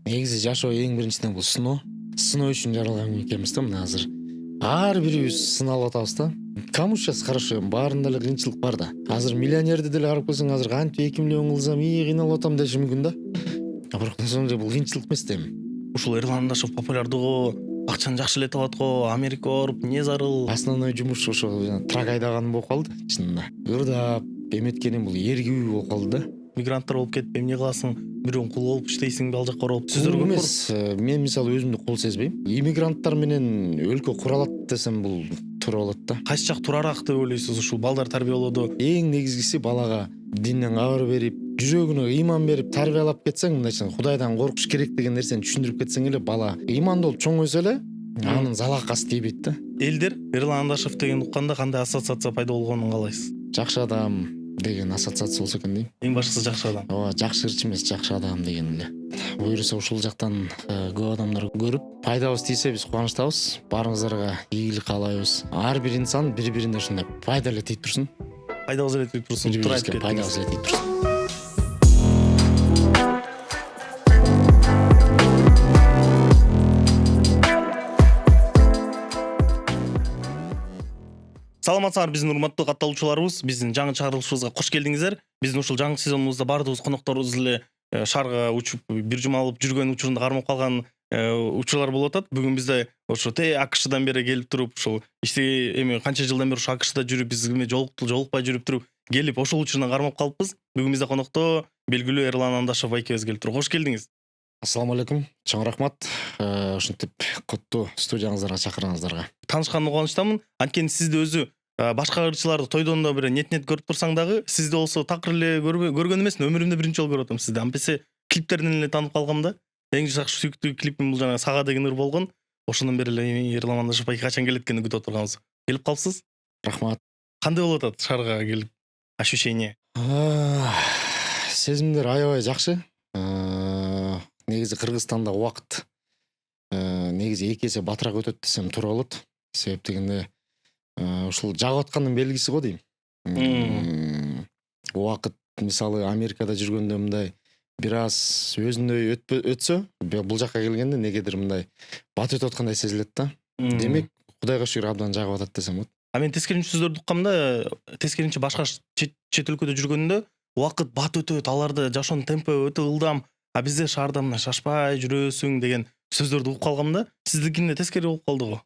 негизи жашоо эң биринчиден бул сыноо. Сыноо үчүн жаралган экенбиз да мына азыр. Ар бирибиз сыналып атабыз да. Кому сейчас хорошо, баарында эле кыйынчылык бар да. Азыр миллионерди деле карап келсең, азыр кантип 2 миллион кылсам кыйналып атам деши мүмкүн да. Бирок на самом деле бул кыйынчылык эмес да эми. Ушул Эрлан Андашев популярдуу го, акчаны жакшы эле табат го, Америка барып эмне зарыл. Основной жумуш ошо трак айдаганым болуп калды чынында. Ырдап эметкеним бул эргүү болуп калды да. Мигранттар болуп кетип эмне кыласың? Бирөөнүн кулу болуп иштейсиңби, ал жакка барып сөздөр Кул көп эмес, мен мисалы өзүмдү кул сезбейм. Иммигранттар менен өлкө кура алат десем бул туура болот да. кайсы жак турарак деп ойлойсуз? Ушул балдар тарбиялоодо Эң негизгиси балага динден кабар берип, жүрөгүнө ыйман берип тарбиялап кетсең, мындайча Кудайдан коркуш керек деген нерсени түшүндүрүп кетсең эле бала ыймандуу болуп чоңойсо эле анын залакасы тийбейт да. элдер Эрлан Андашев деген укканда кандай ассоциация пайда болгонун каалайсыз? Жакшы адам деген ассоциация болсо экен дейм. Эң башкысы жакшы адам. Ооба, жакшы ырчы эмес, жакшы адам деген эле. Буюрса ушул жактан көп адамдар көрүп, пайдабыз тийсе биз кубанычтабыз. Баарыңыздарга ийгилик каалайбыз. Ар бир инсан бири-бирине ушундай пайда эле тиип турсун. Пайдабыз эле тип турсун. Туура айтып кеттиңиз. Пайдабыз эле тиип турсун. Саламатсыздар биздин урматтуу катталуучуларыбыз, биздин жаңы чыгарылышыбызга кош келдиңиздер. Биздин ушул жаңы сезонубузда баардыгыбыз конокторубуз эле шаарга учуп бир жума алып жүргөн учурунда кармап калган учурлар болуп атат. Бүгүн бизде ошо АКШдан бери келип туруп, ушул эми канча жылдан бери ошо АКШда жүрүп, биз жолукпай жүрүп туруп келип ошол учурунан кармап калыппыз. Бүгүн бизде конокто белгилүү Эрлан Андашев байкебиз келип туруп. Кош келдиңиз. Ассаламу алейкум. Чоң рахмат. Ушинтип коттуу студияңыздарга чакырганыңыздарга. Таанышканыма кубанычтамын. Анткени сизди өзү башка ырчыларды тойдон да бир нет көрүп турсаң дагы, сизди болсо такыр эле көргөн эмесмин, өмүрүмдө биринчи жолу көрүп атам сизди. Ампесе клиптеринен эле таанып калгам да. Эң жакшы сүйүктүү клипим бул жана Сага деген ыр болгон. Ошондон бери эле Эрлан Андашев байке качан келет экен күтүп отурганбыз. Келип калыпсыз? Рахмат. Кандай болуп атат шаарга келип? Ощущение? Сезимдер аябай жакшы. Негизи Кыргызстанда убакыт негизи 2 эсе батыраак өтөт десем туура болот. Себеп дегенде ушул жагып аткандын белгиси го дейм. Убакыт мисалы Америкада жүргөндө мындай бир аз өзүндөй өтсө, бул жакка келгенде негедир мындай бат өтүп аткандай сезилет да. Демек, Кудайга шүгүр абдан жагып атат десем болот. Мен тескеринчи сөздөрдү укканда, тескеринчи башка чет өлкөдө жүргөндө убакыт бат өтөт, аларда жашоонун темпи өтө ылдам, а бизде шаарда мына шашпай жүрөсүң деген сөздөрдү угуп калгам да. Сиздикинде тескери болуп калдыгы.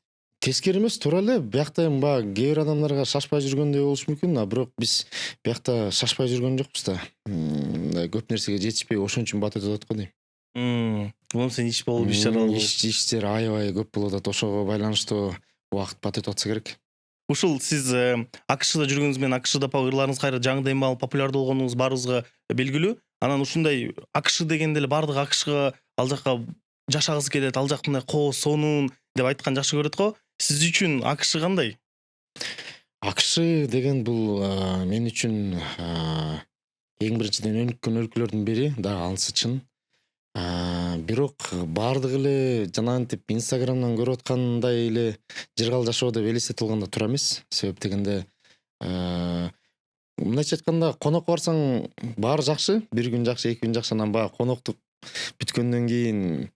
Тескери эмес, туура эле. Биякта эми баягы кээ бир адамдарга шашпай жүргөндөй болушу мүмкүн, а бирок биз биякта шашпай жүргөн жокпуз да. Мындай көп нерсеге жетишпей ошон үчүн бат өтүп атат го дейм. Болсо иш болуп иш чаралуу. Иштер аябай көп болуп атат. Ошого байланыштуу убакыт бат өтүп атса керек. Ушул сиз АКШда жүргөнүңүз менен АКШда ырларыңыз кайра жаңыдан баалы популярдуу болгонуңуз баарыбызга белгилүү. Анан ушундай АКШ дегенде эле баардык АКШга ал жакка жашагысы келет, ал жак мындай коо сонун деп айткан жакшы көрөт го. Сиз үчүн АКШ кандай? АКШ деген бул мен үчүн эң биринчиден өнүккөн өлкөлөрдүн бири, дагы анысы чын. Бирок баардыгы эле жанагынтип Инстаграмдан көрүп аткандай эле жыргал жашоо деп элестетип алганда туура эмес. Себеп дегенде мындайча айтканда конок барсаң баары жакшы, бир күн жакшы, 2 күн жакшы, анан баягы коноктук бүткөндөн кийин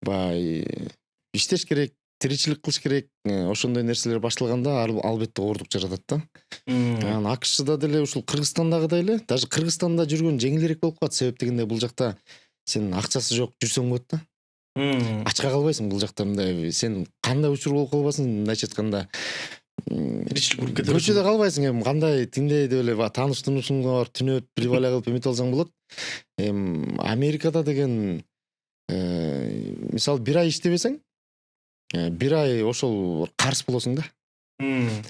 баягы иштеш керек, тиричилик кылыш керек, ошондой нерселер башталганда албетте оордук жаратат да. Анан АКШда деле ушул Кыргызстандагыдай эле, даже Кыргызстанда жүргөн жеңилирээк болуп калат. Себеп дегенде бул жакта сен акчасы жок жүрсөң болот да. Ачка калбайсың бул жакта, мындай сен кандай учур болуп калбасын, мындайча айтканда көчөдө калбайсың, эми кандай тиндей деп эле баягы тааныш-тунушуңар бар, түнөп приваля кылып эметип алсаң болот. Эми Америкада деген мисалы 1 ай иштебесең, 1 ай ошол карыз болосуң да.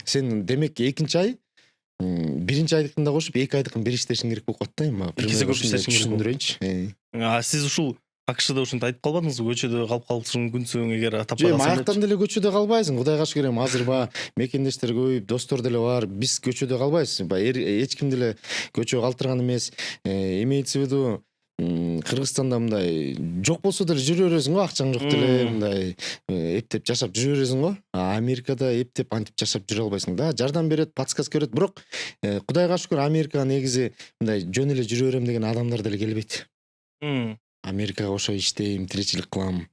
Сен демек 2-нчи ай, 1-нчи айдыкын да кошуп 2 айдыкын бир иштешиң керек болуп калат да. Эми Экисе көп иштешиң керек. түшүндүрөйүнчү. Сиз ушул АКШда ушинтип айтып калбадыңызбы? Көчөдө калып калышың мүмкүнсүң, эгер таппай Жок, калсаң. аяктан деле көчөдө калбайсың. Кудайга шүгүр, эми азыр баягы мекендештер көбөйүп, достор деле бар. Биз көчөдө калбайбыз. Эч ким деле көчөгө калтырган эмес. Имеется в виду Кыргызстанда мындай жок болсо деле жүрө бересиң го, акчаң жок деле мындай эптеп жашап жүрө бересиң го. Америкада эптеп антип жашап жүрө албайсың да. Жардам берет, подсказка берет, бирок Кудайга шүгүр Америкага негизи мындай жөн эле жүрө берем деген адамдар деле келбейт. Америкага ошо иштейм, тиричилик кылам,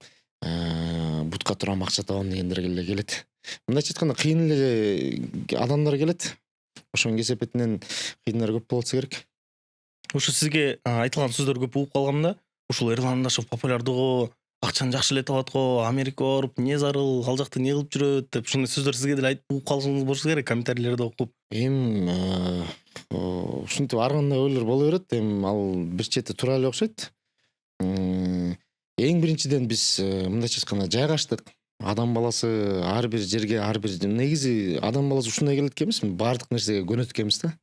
бутка турам, акча табам дегендер эле келет. Мындайча айтканда кыйын эле адамдар келет. Ошонун кесепетинен кыйындар көп болот болсо керек. Ошо сизге айтылган сөздөр көп угуп калгам да. Ушул Эрлан ошо популярдуу го, акчаны жакшы эле табат го, Америкага барып эмне зарыл, ал жакта эмне кылып жүрөт деп ушундай сөздөр сизге деле айтып угуп калышыңыз болуш керек комментарийлерди окуп. Ушинтип ар кандай ойлор боло берет. Ал бир чети туура эле окшойт. Эң биринчиден биз мындайча айтканда жайгаштык. Адам баласы ар бир жерге, ар бир негизи адам баласы ушундай келет экенбизби? Баардык нерсеге көнөт экенбиз да.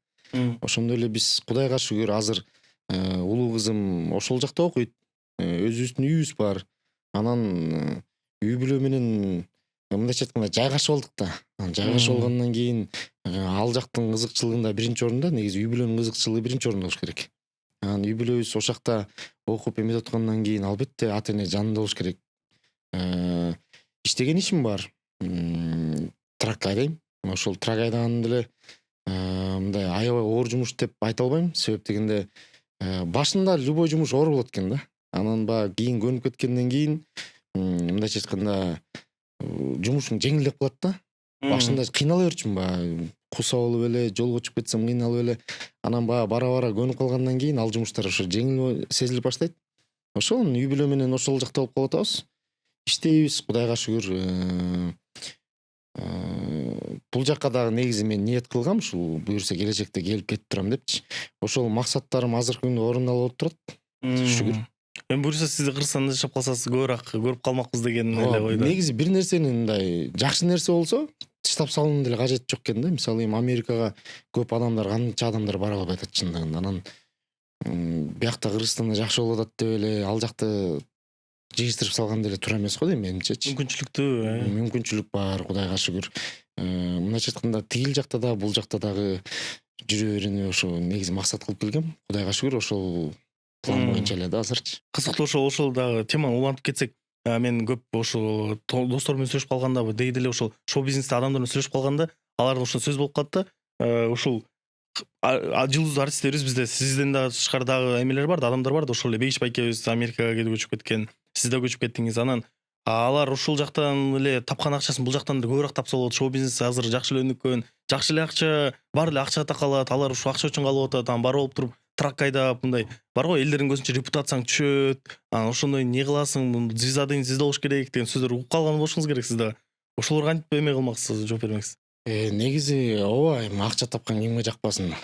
Ошондой эле биз Кудайга шүгүр азыр улуу кызым ошол жакта окуйт. Өзүбүздүн үйүбүз бар. Анан үй бүлө менен мындайча айтканда жайгашып алдык да. Жайгашып алгандан кийин ал жактын кызыкчылыгында биринчи орунда, негизи үй бүлөнүн кызыкчылыгы биринчи орунда болуш керек. Анан үй бүлөбүз ошол жакта окуп эметип аткандан кийин албетте ата эне жанында болуш керек. Иштеген ишим бар. Трак айдайм. Ошол трак айдаганды эле мындай аябай оор жумуш деп айта албайм. Себеп дегенде башында любой жумуш оор болот экен да. Анан баягы кийин көнүп кеткенден кийин мындайча айтканда жумушуң жеңилдеп калат да. Башында кыйнала берчүмүн баягы куса болуп эле, жолго чыгып кетсем кыйналып эле. Анан баягы бара көнүп калгандан кийин ал жумуштар ошо жеңил сезилип баштайт. Ошол үй бүлө менен ошол жакта болуп калып атабыз. Иштейбиз, Кудайга шүгүр. Бул жакка дагы негизи мен ниет кылгам, ушул буюрса келечекте келип кетип турам депчи. Ошол максаттарым азыркы күндө орундалып турат. Шүгүр. Эми буюрса сиз Кыргызстанда жашап калсаңыз көбүрөөк көрүп калмакпыз деген эле ойдо. Негизи бир нерсени мындай жакшы нерсе болсо тыштап салуунун деле кажети жок экен да. Мисалы эми Америкага көп адамдар, канча адамдар бара албай атат чындыгында. Анан биякта Кыргызстанда жакшы болуп атат деп эле ал жакты жыйыстырып салган деле туура эмес го дейм менимчечи. Мүмкүнчүлүк бар, Кудайга шүгүр. Мындайча айтканда тигил жакта да, бул жакта дагы жүрө берүүнү ошо негизи максат кылып келгем. Кудайга шүгүр ошол план боюнча эле да азырчы. Кызыктуу ошол дагы теманы улантып кетсек, мен көп ошо досторум менен сүйлөшүп калганда, деги деле ошол шоу бизнесте адамдар менен сүйлөшүп калганда, аларда ошол сөз болуп калат да. Ушул жылдыз артисттерибиз бизде сизден дагы тышкары дагы эмелер бар да, адамдар бар да, ошол эле Бейиш байкебиз Америкага көчүп кеткен, сиз да көчүп кеттиңиз. Анан алар ушул жактан эле тапкан акчасын бул жактан деле көбүрөөк тапса болот. Шоу бизнес азыр жакшы эле өнүккөн, жакшы эле акча, бар эле акчага такалат. Алар ушул акча үчүн калып атат. Анан барып туруп трак айдап, мындай бар го, элдердин көзүнчө репутацияң түшөт. Анан ошондой эмне кыласың, звезда деген звезда болуш керек деген сөздөр угуп калган болушуңуз керек сиз да. Ошолорго кантип эме кылмаксыз, жооп бермексиз? Негизи ооба, эми акча тапкан кимге жакпасын.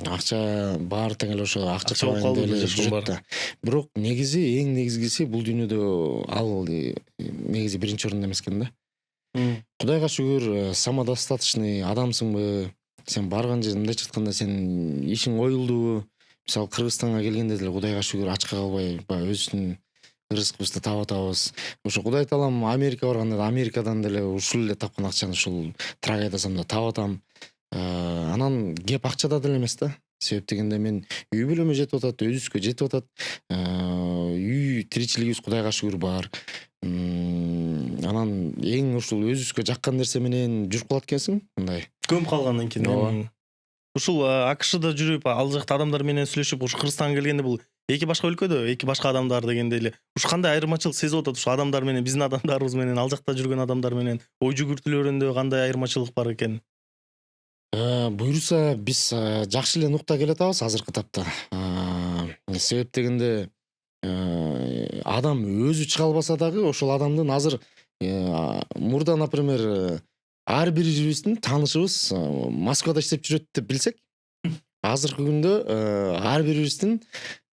Акча баары тең эле ошо акча табайын деп эле жүрөт да. Бирок негизи эң негизгиси бул дүйнөдө ал негизи биринчи орунда эмес экен да. Кудайга шүгүр, самодостаточный адамсыңбы? Сен барган жерде мындайча айтканда сен ишиң оюлдубу? Мисалы Кыргызстанга келгенде деле Кудайга шүгүр ачка калбай баягы өзүбүздүн рызкыбызды таап атабыз. Ошо Кудай таалам Америкага барганда да Америкадан деле ушул эле тапкан акчаны ушул трак айдасам да таап атам. Анан кеп акчада деле эмес да. Себеп дегенде мен үй бүлөмө жетип атат, өзүбүзгө жетип атат. Үй тиричилигибиз Кудайга шүгүр бар. Анан эң ушул өзүбүзгө жаккан нерсе менен жүрүп калат экенсиң, мындай. Көнүп калгандан кийин. Ушул АКШда жүрүп, ал жакта адамдар менен сүйлөшүп, ушу Кыргызстанга келгенде бул эки башка өлкөдө, эки башка адамдар дегенде эле ушу кандай айырмачылык сезип атат ушул адамдар менен, биздин адамдарыбыз менен, ал жакта жүргөн адамдар менен ой жүгүртүүлөрүндө кандай айырмачылык бар экен? Буюрса биз жакшы эле нукта келе атабыз азыркы тапта. Себеп дегенде адам өзү чыга албаса дагы ошол адамдын азыр мурда, например, ар бирибиздин таанышыбыз Москвада иштеп жүрөт деп билсек, азыркы күндө ар бирибиздин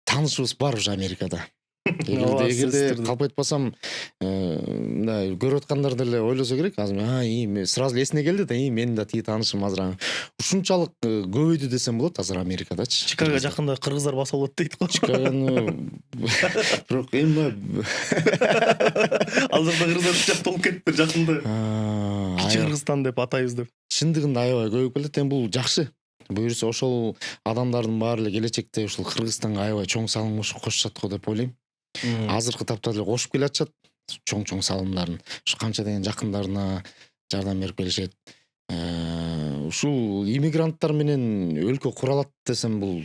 таанышыбыз бар уже Америкада. Эгерде калп айтпасам, мындай көрүп аткандар деле ойлосо керек. Азыр сразу эсине келди да, менин да тиги таанышым азыр ушунчалык көбөйдү десем болот азыр Америкадачы. Чикаго жакында кыргыздар баса болот дейт го. Чикагону бирок эми ал жакта кыргыздар жакта болуп кетиптир жакында. Кичи Кыргызстан деп атайбыз деп. Чындыгында аябай көбөйүп келет. Эми бул жакшы. Буюрса ошол адамдардын баары эле келечекте ушул Кыргызстанга аябай чоң салым кошушат го деп ойлойм. Азыркы тапта деле кошуп келатышат чоң салымдарын. Ушу канча деген жакындарына жардам берип келишет. Ушул иммигранттар менен өлкө кура алат десем бул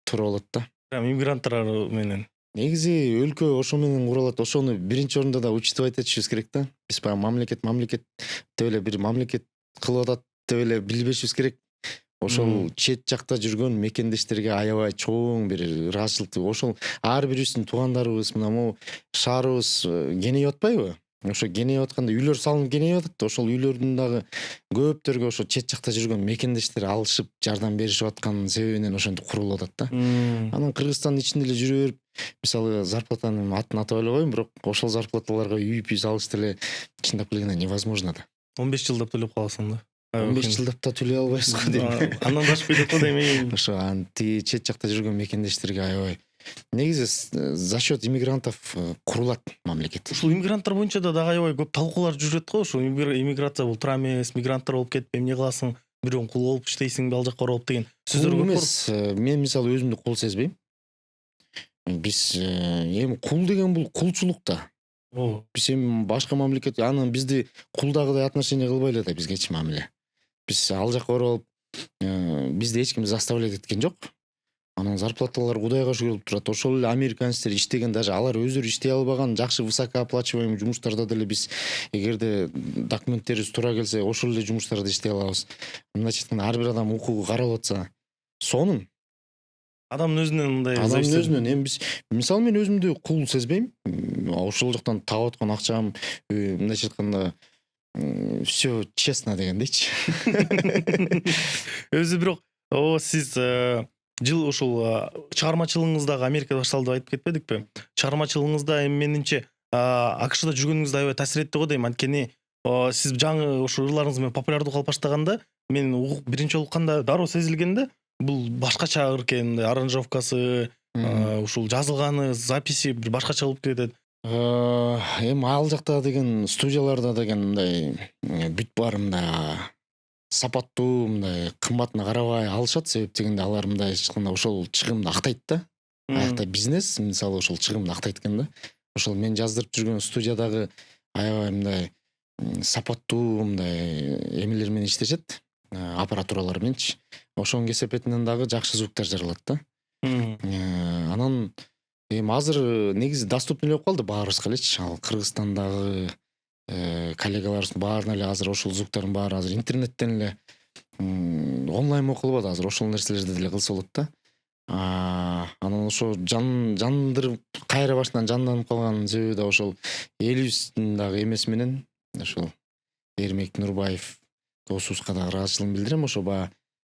туура болот да. Иммигранттар менен Негизи өлкө ошо менен куралат. Ошону биринчи орунда да учитывать этишибиз керек да. Биз баягы мамлекет деп эле бир мамлекет кылып атат деп эле билбешибиз керек. Ошол чет жакта жүргөн мекендештерге аябай чоң бир ыраазычылык. Ошол ар бирибиздин туугандарыбыз мына могу шаарыбыз кеңейип атпайбы? Ошо кеңейип атканда үйлөр салынып кеңейип атат. Ошол үйлөрдүн дагы көптөргө ошо чет жакта жүргөн мекендештер алышып жардам беришип аткан себебинен ошентип курулуп атат да. Анан Кыргызстандын ичинде эле жүрө берип, мисалы зарплатаны атын атап эле коеюн, бирок ошол зарплаталарга үй салыш деле чындап келгенде невозможно да. 15 жылдап төлөп каласың да. 15 жылдап да төлөй албайсыз го дейм. Андан да ашпай жатат эми. Ошо тиги чет жакта жүргөн мекендештерге аябай. Негизи за счет иммигрантов курулат мамлекет. Ушул иммигранттар боюнча да дагы аябай көп талкуулар жүрөт го. Ошо иммиграция бул туура эмес, мигранттар болуп кетип эмне кыласың, бирөөнүн кулу болуп иштейсиң, ал жакка барып деген сөздөр көп эмес. Мен мисалы өзүмдү кул сезбейм. Биз эми кул деген бул кулчулук да. Биз эми башка мамлекет анан бизди кулдагыдай отношение кылбай эле да бизгечи мамиле. Биз ал жака барып бизди эч ким заставлять эткен жок. Анан зарплаталар кудайга шүгүр болуп турат. Ошол эле американецтер иштеген, даже алар өздөрү иштей албаган жакшы высокооплачиваемый жумуштарда деле биз эгерде документтерибиз туура келсе, ошол эле жумуштарда иштей алабыз. Мындайча айтканда ар бир адам укугу каралып атса, сонун. Адамдын өзүнөн мындай Адамдын өзүнөн эми биз мисалы мен өзүмдү кул сезбейм. Ошол жактан таап аткан акчам мындайча айтканда все честно дегендейчи. Өзү бирок сиз жыл ушул чыгармачылыгыңыздагы Америкада башталды деп айтып кетпедикпи? Чыгармачылыгыңызда эми менимче АКШда жүргөнүңүз аябай таасир этти го дейм. Анткени сиз жаңы ошо ырларыңыз менен популярдуу калып баштаганда мен биринчи жолу укканда дароо сезилгенде бул башкача экен, аранжировкасы, ушул жазылганы, записи бир башкача болуп кетет. Эми ал жакта деген студияларда деген мындай бүт баарында сапаттуу, мындай кымбатына карабай алышат. Себеп дегенде алар мындай айтканда ошол чыгымды актайт да. Аякта бизнес, мисалы ошол чыгымды актайт экен да. Ошол мен жаздырып жүргөн студиядагы аябай мындай сапаттуу мындай эмелер менен иштешет, аппаратуралар мененчи. Ошонун кесепетинен дагы жакшы звуктар жаралат да. Анан эми азыр негизи доступный эле болуп калды баарыбызга элечи. Ал Кыргызстандагы коллегаларыбыздын баарына эле азыр ошол звуктардын баары азыр интернеттен эле онлайн окулуп атат. Азыр ошол нерселерди деле кылса болот да. Анан ошо жандырып кайра башынан жанданып калган себеби да ошол элибиздин дагы эмеси менен ошол Эрмек Нурбаев досубузга дагы ыраазычылыгымды билдирем. Ошо баягы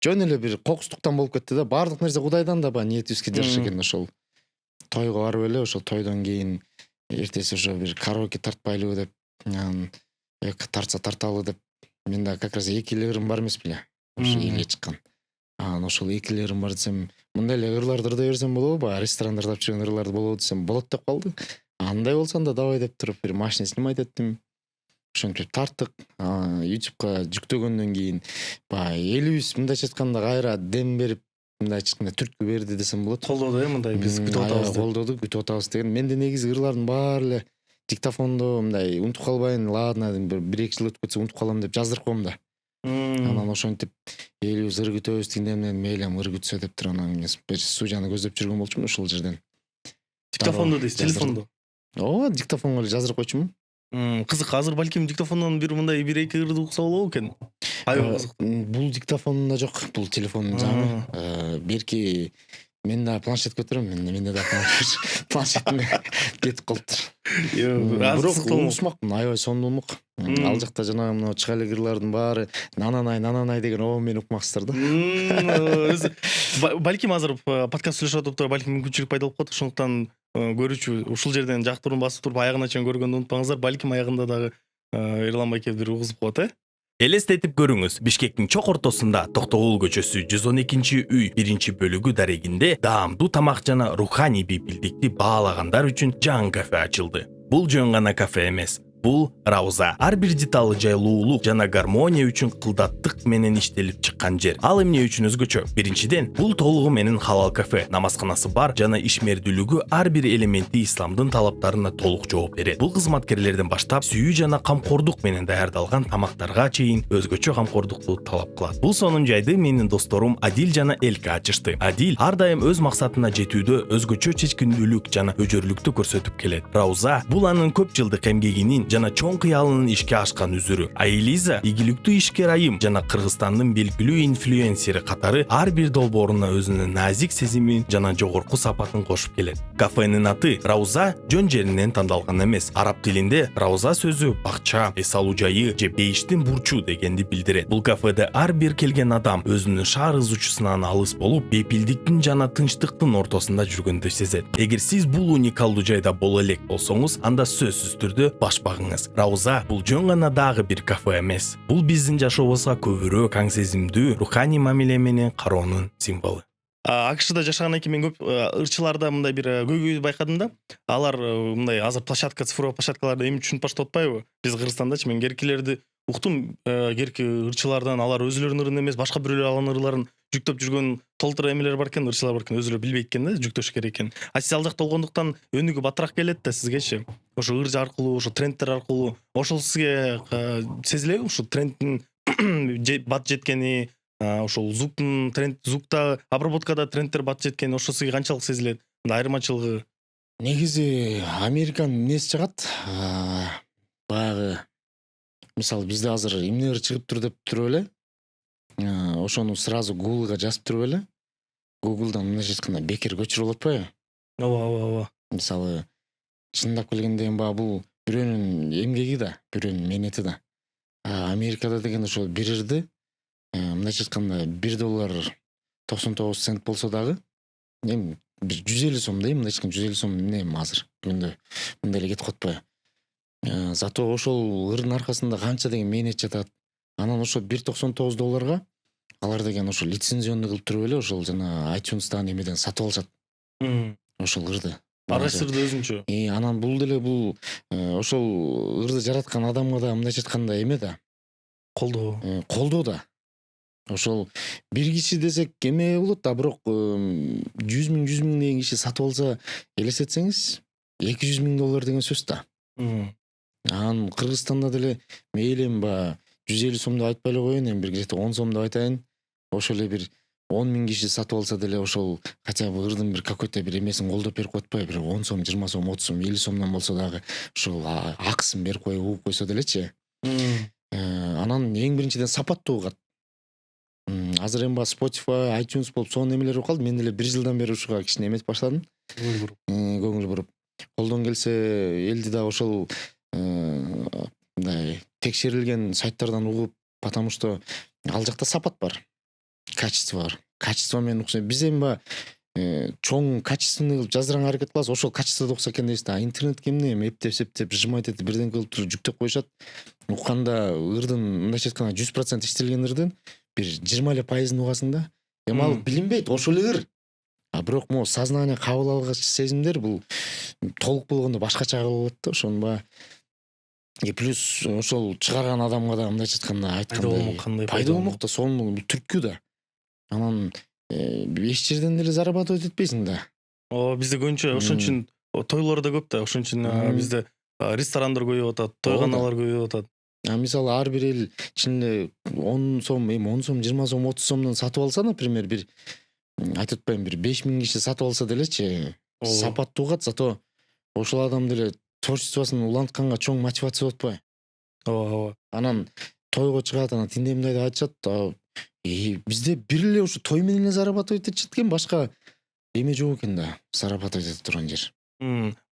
жөн эле бир кокустуктан болуп кетти да. Баардык нерсе Кудайдан да баягы ниетибизге жараша экен. Ошол тойго барып эле ошол тойдон кийин эртеси ошо бир караоке тартпайлыбы деп, анан тартса тарталы деп, мен да как раз 2 эле ырым бар эмес беле. Ошо элге чыккан. Анан ошол 2 эле ырым бар десем, мындай эле ырларды ырдай берсем болобу? Баягы ресторандарда жүргөн ырларды болобу десем, болот деп калды. Андай болсоң да давай деп туруп бир машина снимать эттим. Ошентип тарттык. YouTube'га жүктөгөндөн кийин баягы элибиз мындайча айтканда кайра дем берип, мындайча айтканда түрткү берди десем болот. Колдоду мындай биз күтүп атабыз деп. Колдоду, күтүп атабыз деген. Менде негизи ырлардын баары эле диктофондо мындай унутуп калбайын, ладно, бир 2 жыл өтүп кетсе унутуп калам деп жаздырып коем да. Анан ошентип элибиз ыр күтөбүз дегенден менен мейлем ыр күтсө деп туруп анан бир студияны көздөп жүргөн болчумун ошол жерден. Диктофондо дейсиз, телефондо. Ооба, диктофонго эле жаздырып койчумун. Кызык, азыр балким диктофондон бир мындай 1-2 ырды укса болобу экен. Аябай кызык. Бул диктофондо жок, бул телефондун жаңы. Берки мен да планшет көтөрөм, менде да планшетиме кетип калыптыр. Бирок угушмакмын, аябай сонун болмок. Ал жакта жанагы мына чыга элек ырлардын баары нананай деген оо мени укмаксыздар да. Балким азыр подкаст сүйлөшүп атып балким мүмкүнчүлүк пайда болуп калат. Ошондуктан көрүүчү ушул жерден жактырууну басып туруп аягына чейин көргөндү унутпаңыздар. Балким аягында дагы Эрлан байке бир угузуп коет. Элестетип көрүңүз, Бишкектин чок ортосунда Токтогул көчөсү 112-үй 1-бөлүгү дарегинде даамдуу тамак жана руханий бейпилдикти баалагандар үчүн жаңы кафе ачылды. Бул жөн гана кафе эмес, Бул рауза. Ар бир деталы жайлуулук жана гармония үчүн кылдаттык менен иштелип чыккан жер. Ал эмне үчүн өзгөчө? Биринчиден, бул толугу менен халал кафе. Намазканасы бар жана ишмердүүлүгү ар бир элементи исламдын талаптарына толук жооп берет. Бул кызматкерлерден баштап сүйүү жана камкордук менен даярдалган тамактарга чейин өзгөчө камкордукту талап кылат. Бул сонун жайды менин досторум Адил жана Элка ачышты. Адил ар дайым өз максатына жетүүдө өзгөчө чечкиндүүлүк жана өжөрлүктү көрсөтүп келет. Рауза бул анын көп жылдык эмгегинин жана чоң кыялынын ишке ашкан үзүрү. Айлиза ийгиликтүү ишкер айым жана Кыргызстандын белгилүү инфлюенсери катары ар бир долбооруна өзүнүн назик сезимин жана жогорку сапатын кошуп келет. Кафенин аты Рауза жөн жеринен тандалган эмес. Араб тилинде рауза сөзү бакча, эс алуу жайы же бейиштин бурчу дегенди билдирет. Бул кафеде ар бир келген адам өзүнүн шаар ызучусунан алыс болуп, бепилдиктин жана тынчтыктын ортосунда жүргөндү сезет. Эгер сиз бул уникалдуу жайда боло элек болсоңуз, анда сөзсүз түрдө баш багыңыз. Рауза бул жөн гана дагы бир кафе эмес. Бул биздин жашообузга көбүрөөк аң сезимдүү, руханий мамиле менен кароонун символу. АКШда жашагандан кийин мен көп ырчыларда мындай бир көйгөй байкадым да. Алар мындай азыр площадка, цифровой площадкаларды эми түшүнүп баштап атпайбы? Биз Кыргызстандачы мен керкилерди уктум, керки ырчылардан алар өзүлөрүнүн ырын эмес, башка бирөөлөр алган ырларын жүктөп жүргөн толтура эмелер бар экен, ырчылар бар экен, өзүлөрү билбейт экен да, жүктөш керек экен. Сиз ал жакта болгондуктан өнүгүп батыраак келет да сизгечи. Ошо ыр аркылуу, ошо трендтер аркылуу, ошол сизге сезилеби ушу трендтин бат жеткени, ошол звуктун тренд, звукта, обработкада трендтер бат жеткени, ошо сизге канчалык сезилет? Мындай айырмачылыгы? Негизи Американын эмнеси чыгат? Баягы мисалы бизде азыр эмнелер чыгып тур деп туруп эле, ошону сразу Google'га жазып туруп эле, Google'дан мындайча айтканда бекер көчүрүп алып атпайбы? Ооба. Мисалы чындап келгенде баягы бул бирөөнүн эмгеги да, бирөөнүн мээнети да. Америкада деген ошол бир ырды мындайча айтканда $1.99 болсо дагы эми бир 150 сом да, мындайча айтканда 150 сом эмне азыр күндө мындай эле кетип калатпайбы? Зато ошол ырдын аркасында канча деген мээнет жатат. Анан ошо $1.99 алар деген ошо лицензионный кылып туруп эле ошол жана iTunes'тан эмеден сатып алышат ошол ырды. Ар кайсы ырды өзүнчө. Анан бул деле бул ошол ырды жараткан адамга да мындайча айтканда эме да, колдоо да. Ошол бир киши десек эме болот да, бирок 100 миң деген киши сатып алса, элестетсеңиз $200 деген сөз да. Анан Кыргызстанда деле мейли эми баягы 150 сом деп айтпай эле коеюн, эми бир где-то 10 сом деп айтайын. Ошол эле бир 10 миң киши сатып алса деле ошол хотя бы ырдын бир какой-то бир эмесин колдоп берип коет атпайбы? Бир 10 сом, 20 сом, 30 сом, 50 сомдон болсо дагы ошол акысын берип коюп угуп койсо делечи. Анан эң биринчиден сапаттуу угат. Азыр эми Spotify, iTunes болуп сонун эмелер болуп калды. Мен деле 1 жылдан бери ушуга кичине эметип баштадым. Көңүл буруп. Колдон келсе элди да ошол мындай текшерилген сайттардан угуп, потому что ал жакта сапат бар, качество бар. Качество менен укса биз эми чоң качественный кылып жаздырганга аракет кылабыз. Ошол качествода укса экен дейбиз да. Интернетке эмне эми эптеп сжимать этип бирден кылып туруп жүктөп коюшат. Укканда ырдын мындайча айтканда 100% иштелген ырдын бир 20 эле пайызын угасың да. Эми ал билинбейт, ошол эле ыр. Бирок могу сознание кабыл алгыч сезимдер бул толук болгондо башкача кабыл алат да. Ошону баягы плюс ошол чыгарган адамга да мындайча айтканда пайда болмок да, сонун түрткү да. Анан эч жерден деле зарабатывать этпейсиң да. Бизде көбүнчө ошон үчүн тойлор да көп да. Ошон үчүн бизде ресторандар көбөйүп атат, тойгоналар көбөйүп атат. Мисалы ар бир эл чын эле 10 сом, 20 сом, 30 сомдон сатып алса, например, бир айтып атпайм, бир 5 миң киши сатып алса делечи, сапаттуу угат, зато ошол адам деле творчествосын улантканга чоң мотивация болот атпайбы? Ооба. Анан тойго чыгат, анан тиндей мындай деп айтышат. Бизде бир эле ушу той менен эле зарабатывать этишет экен, башка эме жок экен да, зарабатывать этип турган жер.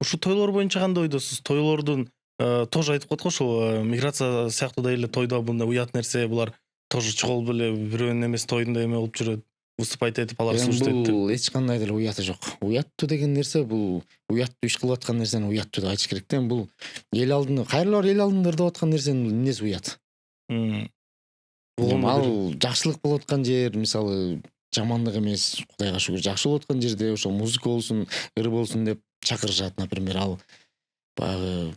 Ушу тойлор боюнча кандай ойдосуз? Тойлордун тоже айтып коет го, ушул миграция сыяктуу да эле тойдо мындай уят нерсе, булар тоже чыгып эле бирөөнүн эмеси тойдунда эме болуп жүрөт. Выступать этип алар слушать. Бул эч кандай деле уяты жок. Уяттуу деген нерсе бул уяттуу иш кылып аткан нерсени уяттуу деп айтыш керек да. Бул эл алдында, кайрылар эл алдында ырдап аткан нерсенин эмнеси уят? Ал жакшылык болуп аткан жер, мисалы жамандык эмес, Кудайга шүгүр, жакшы болуп аткан жерде ошол музыка болсун, ыр болсун деп чакырышат, например. Ал баягы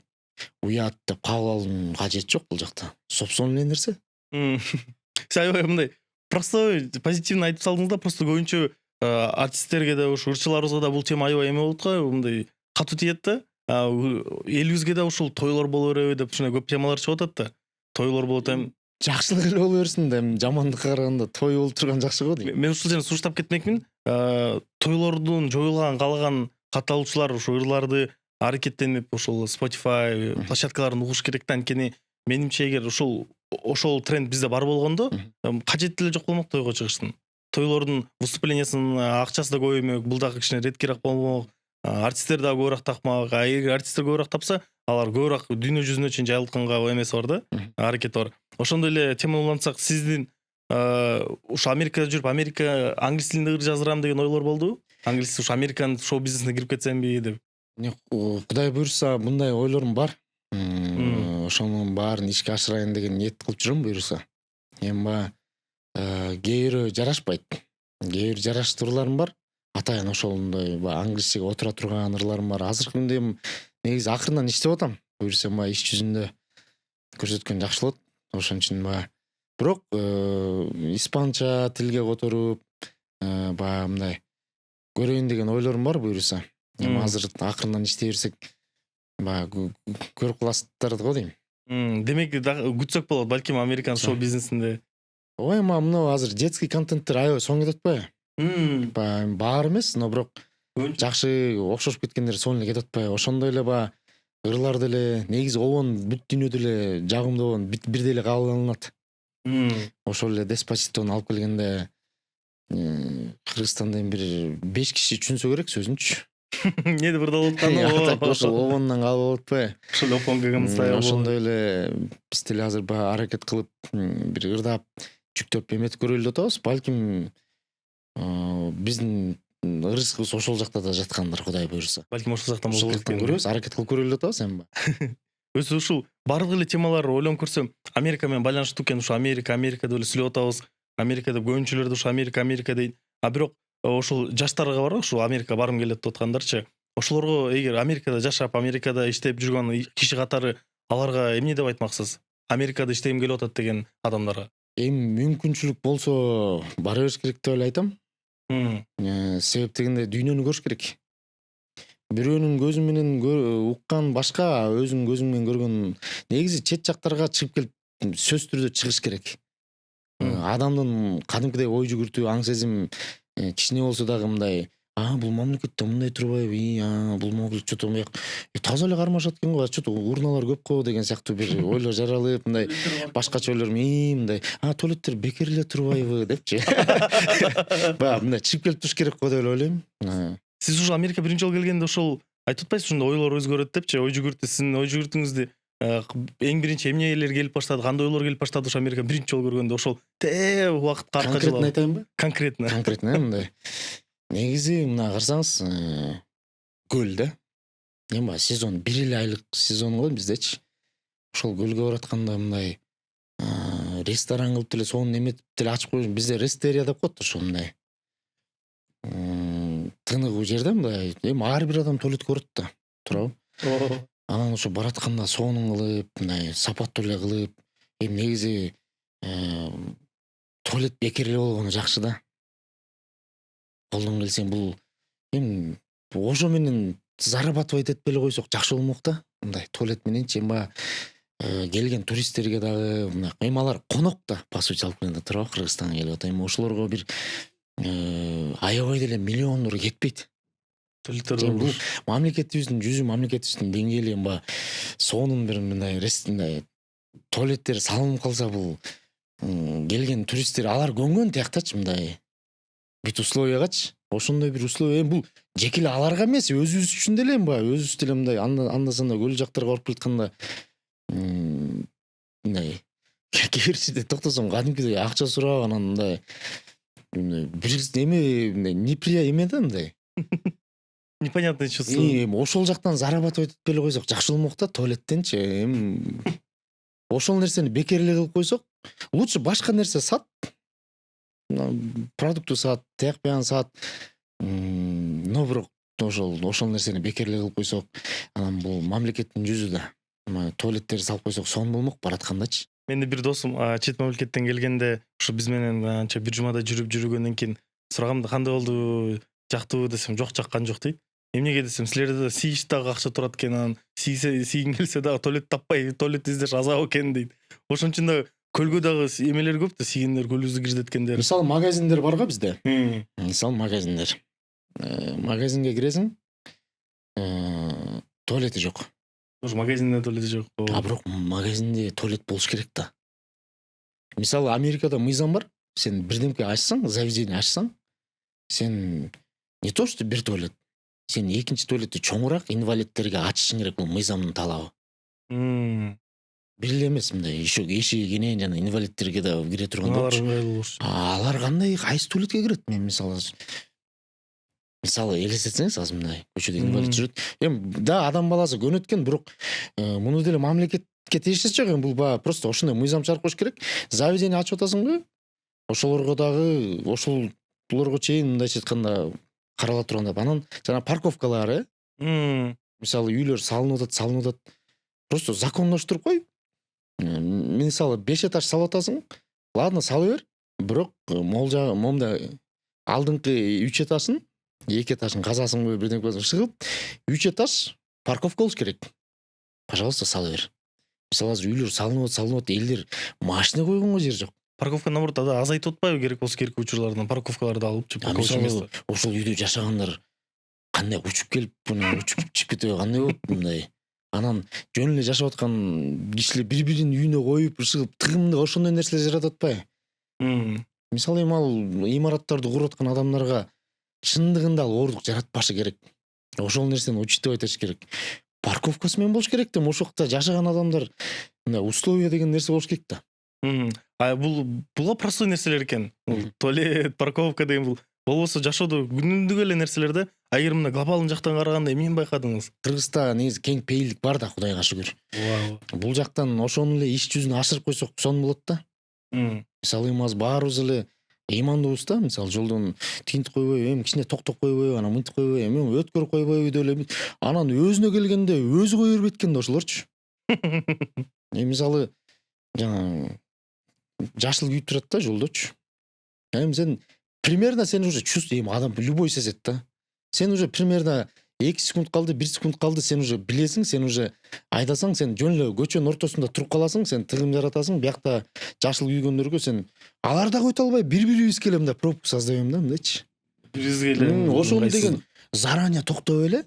уят деп кабыл алуунун кажети жок бул жакта. Собственно эле нерсе. Сиз аябай мындай простой позитивный айтып салдыңыз да, просто көбүнчө артисттерге да ушу ырчыларыбызга да бул тема аябай эме болот го, мындай катуу тиет да. Элибизге да ушул тойлор боло береби деп ушундай көп темалар чыгып атат да. Тойлор болот эми. Жакшылык эле боло берсин да, эми жамандыкка караганда той болуп турган жакшы го дейм. Мен ушул жерден сунуштап кетмекмин. Тойлордун жоюлган каалаган катталуучулар ушу ырларды аракеттенип ушул Spotify площадкаларын угуш керек да. Анткени менимче эгер ошол тренд бизде бар болгондо кажети эле жок болмок тойго чыгыштын. Тойлордун выступлениясынын акчасы да көбөймөк, бул дагы кичине редкирээк болмок. Артисттер да көбүрөөк такмак. Эгер артисттер көбүрөөк тапса, алар көбүрөөк дүйнө жүзүнө чейин жайылтканга эмеси бар да, аракети бар. Ошондой эле теманы улантсак, сиздин ушу Америкада жүрүп, Америка англис тилинде ыр жаздырам деген ойлор болдубу? Англис ушу Американын шоу бизнесине кирип кетсемби деп. Кудай буйрса, мындай ойлорум бар. Ошонун баарын ишке ашырайын деген ниет кылып жүрөм буйрса. Эми кээ бирөө жарашпайт. Кээ бир жараштуу ырларым бар. Атайын ошондой англисчеге отура турган ырларым бар. Азыркы күндө негизи акырындан иштеп атам. Буйрса иш жүзүндө көрсөткөн жакшы болот. Ошон үчүн бирок испанча тилге которуп мындай көрөйүн деген ойлорум бар буйрса. Эми азыр акырындан иштей берсек көрүп каласыздар го дейм. Демек күтсөк болот балким Американ шоу бизнесинде. Ой, мына азыр детский контенттер аябай соң кетип атпайбы? Баар эмес, но бирок жакшы окшошуп кеткендер соң эле кетип атпайбы? Ошондой эле ырлар деле негизи обон бүт дүйнөдө эле жагымдуу обон бирдей эле кабыл алынат. Ошол эле Деспаситону алып келгенде Кыргызстандан бир 5 киши түшүнсө керек сөзүнчү. Эмне деп ырдалып атканы? Ошол обондон кабыл алып атпайбы? Ошол опон келген стайл. Ошондой эле биз деле азыр аракет кылып бир ырдап жүктөп эметип көрөлү деп атабыз. Балким биздин рызкыбыз ошол жакта да жаткандыр, Кудай буйрса. Балким ошол жактан болуп кеткен көрөбүз, аракет кылып көрөлү деп атабыз эми. Өзү ушул бардык эле темалар ойлонуп көрсөм, Америка менен байланыштуу экен. Ушу Америка деп эле сүйлөп атабыз. Америка деп көбүнчөлөр да ушу Америка дейт. Бирок ошол жаштарга бар, ушу Америка баргым келет деп аткандарчы. Ошолорго эгер Америкада жашап, Америкада иштеп жүргөн киши катары аларга эмне деп айтмаксыз? Америкада иштегим келип атат деген адамдарга. Эми мүмкүнчүлүк болсо бара бериш керек деп эле айтам. Себеп дегенде дүйнөнү көрүш керек. Бирөөнүн көзү менен уккан башка, өзүңүн көзүң менен көргөн. Негизи чет жактарга чыгып келип сөзсүз түрдө чыгыш керек. Адамдын кадимкидей ой жүгүртүү, аң сезим кичине болсо дагы мындай, бул мамлекетте мындай турбайбы, бул могул чото мыяк таза эле кармашат экен го, чото урналар көп го деген сыяктуу бир ойлор жаралып, мындай башкача ойлор мындай, туалеттер бекер эле турбайбы депчи. Мындай чыгып келип туруш керек го деп ойлойм. Сиз ушу Америка биринчи жолу келгенде ошол айтып атпайсызбы, ушундай ойлор өзгөрөт депчи, ой жүгүртүү, сиздин ой жүгүртүүңүздү эң биринчи эмнелер келип баштады, кандай ойлор келип баштады ушу Америка биринчи жолу көргөндө? Ошол убакытка аркы жылап. Конкретно айтайынбы? Конкретно мындай. Негизи мына карасаңыз, көл да. Эми сезон 1 эле айлык сезон го биздечи. Ошол көлгө баратканда мындай ресторан кылып деле сонун эметип деле ачып коюш. Бизде рестерия деп коет ошо мындай. Тыныгуу жерде мындай. Эми ар бир адам туалетке барат да. Туурабы? Анан ошо баратканда сонун кылып, мындай сапаттуу эле кылып, эми негизи туалет бекер эле болгону жакшы да. Колдон келсе бул эми ошо менен зарабатывать этпей эле койсок жакшы болмок да. Мындай туалет мененчи эми келген туристтерге дагы эми алар конок да, по сути алып келгенде, туурабы, Кыргызстанга келип атат. Эми ошолорго бир аябай деле миллиондор кетпейт. Бул мамлекетибиздин жүзү, мамлекетибиздин деңгээли эми сонун бир мындай туалеттер салынып калса, бул келген туристтер алар көнгөн тияктачы, мындай бүт условиягачы. Ошондой бир условия, эми бул жеке эле аларга эмес, өзүбүз үчүн деле эми өзүбүз деле мындай анда санда көл жактарга барып келатканда мындай кээ бир жерде токтосоң кадимкидей акча сурап, анан мындай бир эме неприя эме да, мындай непонятное чувство. Эми ошол жактан зарабатывать этпей эле койсок жакшы болмок да, туалеттенчи. Эми ошол нерсени бекер эле кылып койсок, лучше башка нерсе сат. Продукты сат, тияк биян сат. Но бирок ошол нерсени бекер эле кылып койсок, анан бул мамлекеттин жүзү да. туалеттерди салып койсок сонун болмок бараткандачы. Менде бир досум чет мамлекеттен келгенде ушу биз менен анча бир жумада жүргөндөн кийин сурагам да кандай болду, жактыбы десем, жок жаккан жок дейт. Эмнеге десем, силерде сийиш дагы акча турат экен, анан сийгиң келсе дагы туалет таппай, туалет издеш азап экен дейт. Ошон үчүн да көлгө дагы эмелер көп да, сийгендер, көлүбүздү киржиткендер. Мисалы магазиндер бар го бизде. Мисалы магазиндер. Магазинге киресиң, туалети жок. Ушу магазинде туалет жок. А бирок магазинде туалет болуш керек да. Мисалы Америкада мыйзам бар. Сен бирдемке ачсаң, заведение ачсаң, сен не то что бир туалет, сен экинчи туалетти чоңураак инвалидтерге ачышың керек, бул мыйзамдын талабы. Бир эле эмес, мындай эшиги кенен жана инвалидтерге да кире турган болчу. Алар кандай кайсы туалетке кирет? Мен мисалы элестетсеңиз азыр мындай көчөдө инвалид жүрөт. Эми да адам баласы көнөткөн, бирок муну деле мамлекетке тиешеси жок. Эми бул баягы просто ошондой мыйзам чыгарып коюш керек. Заведение ачып атасыңбы? Ошолорго дагы ошолорго чейин мындайча айтканда карала турганда, анан жана парковкалар, мисалы үйлөр салынып атат. Просто закондоштуруп кой. Мисалы 5 этаж салып атасың. Ладно, сала бер. Бирок момда алдыңкы 3 этажын, 2 этажын казасыңбы, бирден чыгып, 3 этаж парковка болуш керек. Пожалуйста, сала бер. Мисалы азыр үйлөр салынып, элдер машина койгонго жер жок. Парковка наоборот да азайтып атпайбы, керек болсо керектүү учурлардан парковкаларды алып чыгып. Ошол үйдө жашагандар кандай учуп келип, чыгып кетип кандай болот мындай. Анан жөн эле жашап аткан кишилер бири-биринин үйүнө коюп, чыгып тыгымды ошондой нерселер жаратып атпайбы? Мисалы эми ал имараттарды куруп аткан адамдарга чындыгында ал оордук жаратпашы керек. Ошол нерсени учитывать этиш керек. Парковкасы менен болуш керек да, ошол жакта жашаган адамдар мындай условия деген нерсе болуш керек да. Бул простой нерселер экен. Туалет, парковка деген бул болбосо жашоодо күнүмдүк эле нерселер да. А эгер мына глобалдын жактан караганда эмнени байкадыңыз? Кыргызда негизи кең пейилдик бар да, Кудайга шүгүр. Бул жактан ошону эле иш жүзүнө ашырып койсок сонун болот да. Мисалы эми азыр баарыбыз эле ыймандуубуз да, мисалы жолдон тинтип койбой, эми кичине токтоп койбой, анан мынтип койбой, эми өткөрүп койбойбу деп эле. Анан өзүнө келгенде өзү кое бербейт экен да ошолорчу. Мисалы жана жашыл күйүп турат да жолдочу. Эми сен примерно сен уже чувствуй, адам любой сезет да. Сен уже примерно 2 секунд калды, 1 секунд калды, сен уже билесиң, сен уже айдасаң, сен жөн эле көчөнүн ортосунда туруп каласың, сен тыгым жаратасың, биякта жашыл күйгөндөргө сен алар да който албай бири-бирибизге эле мындай пробка создайм да, мындайчы. Бирибизге эле. Ошону деген заранее токтоп эле,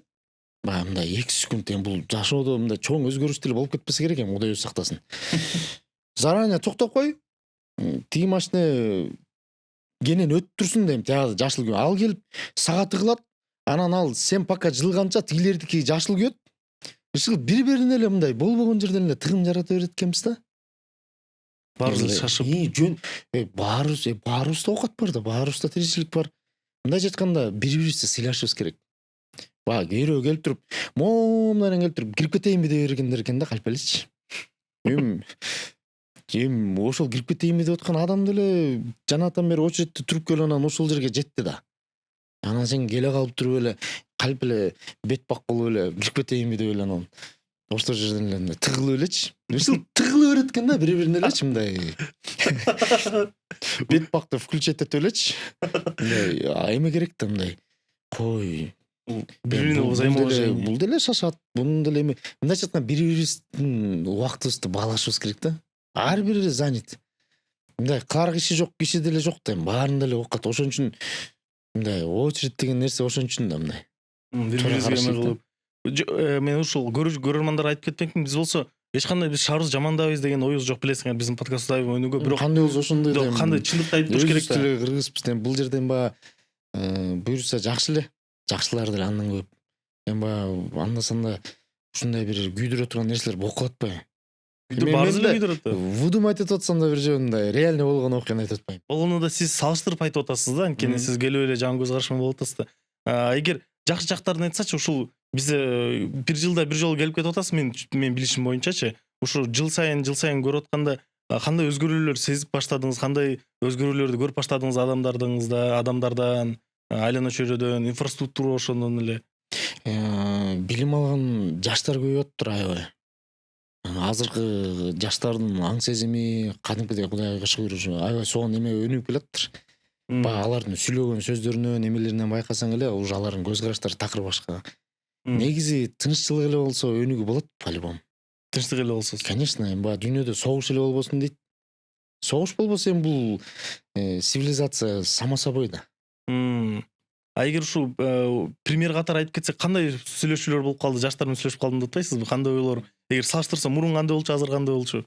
баягы мындай 2 секунд эми бул жашоодо мындай чоң өзгөрүш деле болуп кетпесе керек эми, Кудай өзү сактасын. Заранее токтоп кой. Тиги машина кенен өтүп турсун дейм, тиягы жашыл күй. Ал келип сагаты кылат. Анан ал сен пока жылганча тигилердики жашыл күйөт. Ишыл бири-бирине эле мындай болбогон жерден эле тыгым жарата берет экенбиз да. Баарыбыз шашып. Жөн баарыбызда оокат бар да, баарыбызда тиричилик бар. Мындайча айтканда бири-бирибизди сыйлашыбыз керек. Баягы кээрөө келип туруп, момнан келип туруп кирип кетейинби деп бергендер экен да, калп элечи. Эми ошол кирип кетейинби деп аткан адам деле жанатан бери очередте туруп келип анан ошол жерге жетти да. Анан сен келе калып туруп эле калп эле бет бак болуп эле кирип кетейинби деп эле анан ошол жерден эле тыгылып элечи. Ушул тыгылып берет экен да, бири-бирине элечи мындай. Бет бакты включать этип элечи. Мындай эме керек да, мындай. Кой. Бири-бирине взаимоуважение. Бул деле шашат, бунун деле эме. Мындайча айтканда бири-бирибиздин убактыбызды баалашыбыз керек да. Ар бири занят. Мындай кылар иши жок киши деле жок да, баарын деле окат. Ошон үчүн мындай очередь деген нерсе ошон үчүн да мындай. Бири-бирибизге эме кылып. Мен ушул көрөрмандар айтып кетмекмин, биз болсо эч кандай биз шаарыбызды жамандабыз деген оюбуз жок, билесиңер, биздин подкастта өнүгө, бирок кандай болсо ошондой да. Кандай чындыкты айтып туруш керек да. Кыргызбыз бул жерден баягы буюрса жакшы эле. Жакшылар деле андан көп. Эми баягы анда-санда ушундай бир күйдүрө турган нерселер болуп калат атпайбы? Баарыбыз эле күйдүрөт да. Вудум айтып атсам да бир жөнүндай реально болгон окуяны айтып атпайм. Болгону да сиз салыштырып айтып атасыз да, анткени сиз келип эле жаңы көз караш менен болуп атасыз да. Эгер жакшы жактарын айтсачы, ушул бизде бир жылда бир жолу келип кетип атасыз, мен билишим боюнчачы. Ушу жыл сайын көрүп атканда кандай өзгөрүүлөр сезип баштадыңыз, кандай өзгөрүүлөрдү көрүп баштадыңыз адамдардан, айлана чөйрөдөн, инфраструктура ошондон эле. Билим алган жаштар көбөйүп атыптыр аябай. азыркы жаштардын аң сезими кадимкидей кудайга ышкыруу аябай сонун эме өнүгүп келатыр. Баягы алардын сүйлөгөн сөздөрүнөн эмелеринен байкасаң эле уже алардын көз караштары такыр башка. Негизи тынччылык эле болсо өнүгүү болот по-любому. Тынчтык эле болсо. Конечно, эми баягы дүйнөдө согуш эле болбосун дейт. Согуш болбосо эми бул цивилизация само собой да. А эгер ушул пример катары айтып кетсек, кандай сүйлөшүүлөр болуп калды, жаштар менен сүйлөшүп калдым деп атпайсызбы? Кандай ойлор? Эгер салыштырса, мурун кандай болчу, азыр кандай болчу?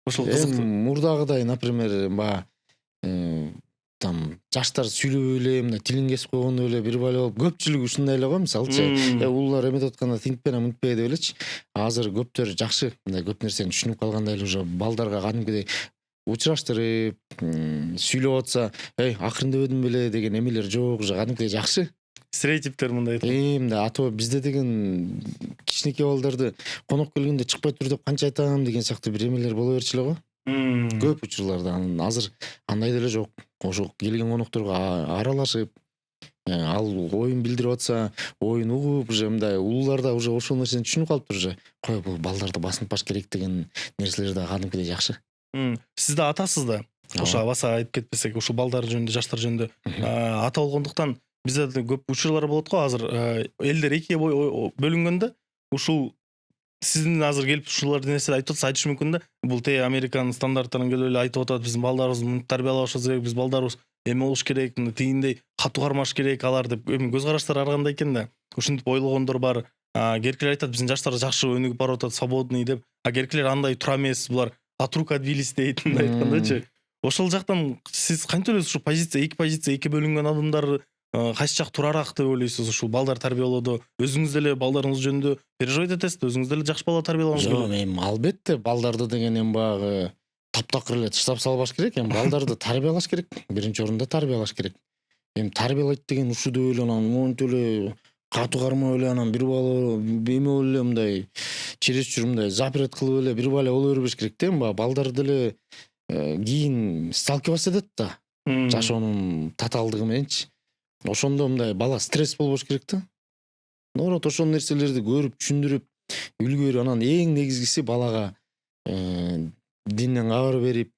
Ошол кызыктуу. Мурдагыдай, например, баягы там жаштар сүйлөп эле мындай тилин кесип койгондой эле бир бале болуп көпчүлүгү ушундай эле го, мисалычы улуулар эметип атканда тинтпей мынтпей деп элечи. Азыр көптөр жакшы мындай көп нерсени түшүнүп калгандай эле уже балдарга кадимкидей учураштырып сүйлөп атса, акырындебедим беле деген эмелер жок, уже кадимкидей жакшы. Стереотиптер мындай. Мындай ато бизде деген кичинекей балдарды конок келгенде чыкпай тур деп канча айтам деген сыяктуу бир эмелер боло берчү эле го. Көп учурларда. Азыр андай деле жок. Ошо келген конокторго аралашып, ал оюн билдирип атса, оюн угуп, уже мындай улуулар да уже ошол нерсени түшүнүп калыптыр уже. Кой бул балдарды басынтпаш керек деген нерселер да кадимкидей жакшы. Сиз да атасыз да. Ошо баса айтып кетпесек, ушул балдар жөнүндө, жаштар жөнүндө ата болгондуктан бизде көп учурлар болот го. Азыр элдер экиге бөлүнгөндө ушул сиздин азыр келип ушуларды нерселерди айтып атса, айтышы мүмкүн да. Бул Американын стандарттарына келип эле айтып атат, биздин балдарыбызды тарбиялашыбыз керек, биз балдарыбыз эме болуш керек, тигиндей катуу кармаш керек алар деп. Эми көз караштары ар кандай экен да. Ушинтип ойлогондор бар. Керкелер айтат, биздин жаштар жакшы өнүгүп барып атат, свободный деп. Керкелер андай тура эмес, булар от рук отбились дейт, айткандачы. Ошол жактан сиз кантип ойлойсуз? Ушу позиция, эки бөлүнгөн адамдар кайсы жак турарак деп ойлойсуз? Ушул балдар тарбиялоодо өзүңүз деле балдарыңыз жөнүндө переживать этесиз, өзүңүз деле жакшы бала тарбиялагыңыз келет? Жок, эми албетте балдарды деген эми баягы таптакыр эле таштап салбаш керек. Эми балдарды тарбиялаш керек. Биринчи орунда тарбиялаш керек. Эми тарбиялайт деген ушуду эле анан монтип эле катуу кармап эле анан бир бала эме болуп эле мындай чересчур мындай запрет кылып эле бир бале боло бербеш керек да. Эми балдар деле кийин сталкиваться этет да. Жашоонун татаалдыгы мененчи. Ошондо мындай бала стресс болбош керек да. Наоборот, ошол нерселерди көрүп, түшүндүрүп үлгүрүп, анан эң негизгиси балага динден кабар берип,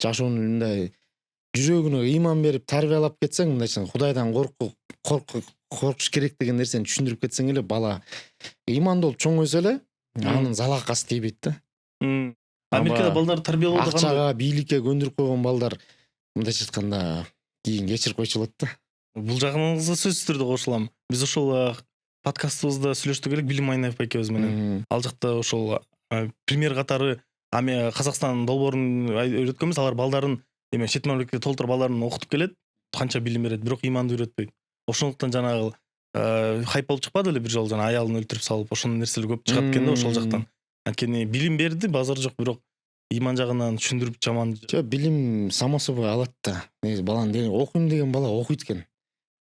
жашоонун мындай жүрөгүнө ыйман берип тарбиялап кетсең, мындайча Кудайдан коркуш керек деген нерсени түшүндүрүп кетсең эле, бала ыймандуу болуп чоңойсо эле анын залакасы тийбейт да. Америкада балдар тарбиялоодо акчага, бийликке көндүрүп койгон балдар мындайча айтканда кийин кечирип койчу болот да. Бул жагыңызга сөзсүз түрдө кошулам. Биз ошол подкастыбызда сүйлөштүк элек Билим Майнаев экөөбүз менен. Ал жакта ошол пример катары Казакстан долбоорун үйрөткөнбүз. Алар балдарын эме чет мамлекетке толтуруп балдарын окутуп келет. Канча билим берет, бирок ыйманды үйрөтпөйт. Ошондуктан жанагы хайп болуп чыкпады эле бир жолу, жана аялын өлтүрүп салып, ошондой нерселер көп чыгат экен да ошол жактан. Анткени билим берди, базар жок, бирок ыйман жагынан түшүндүрүп жаман. Жок, билим само собой алат да. Негизи баланын деген окуйм деген бала окуйт экен.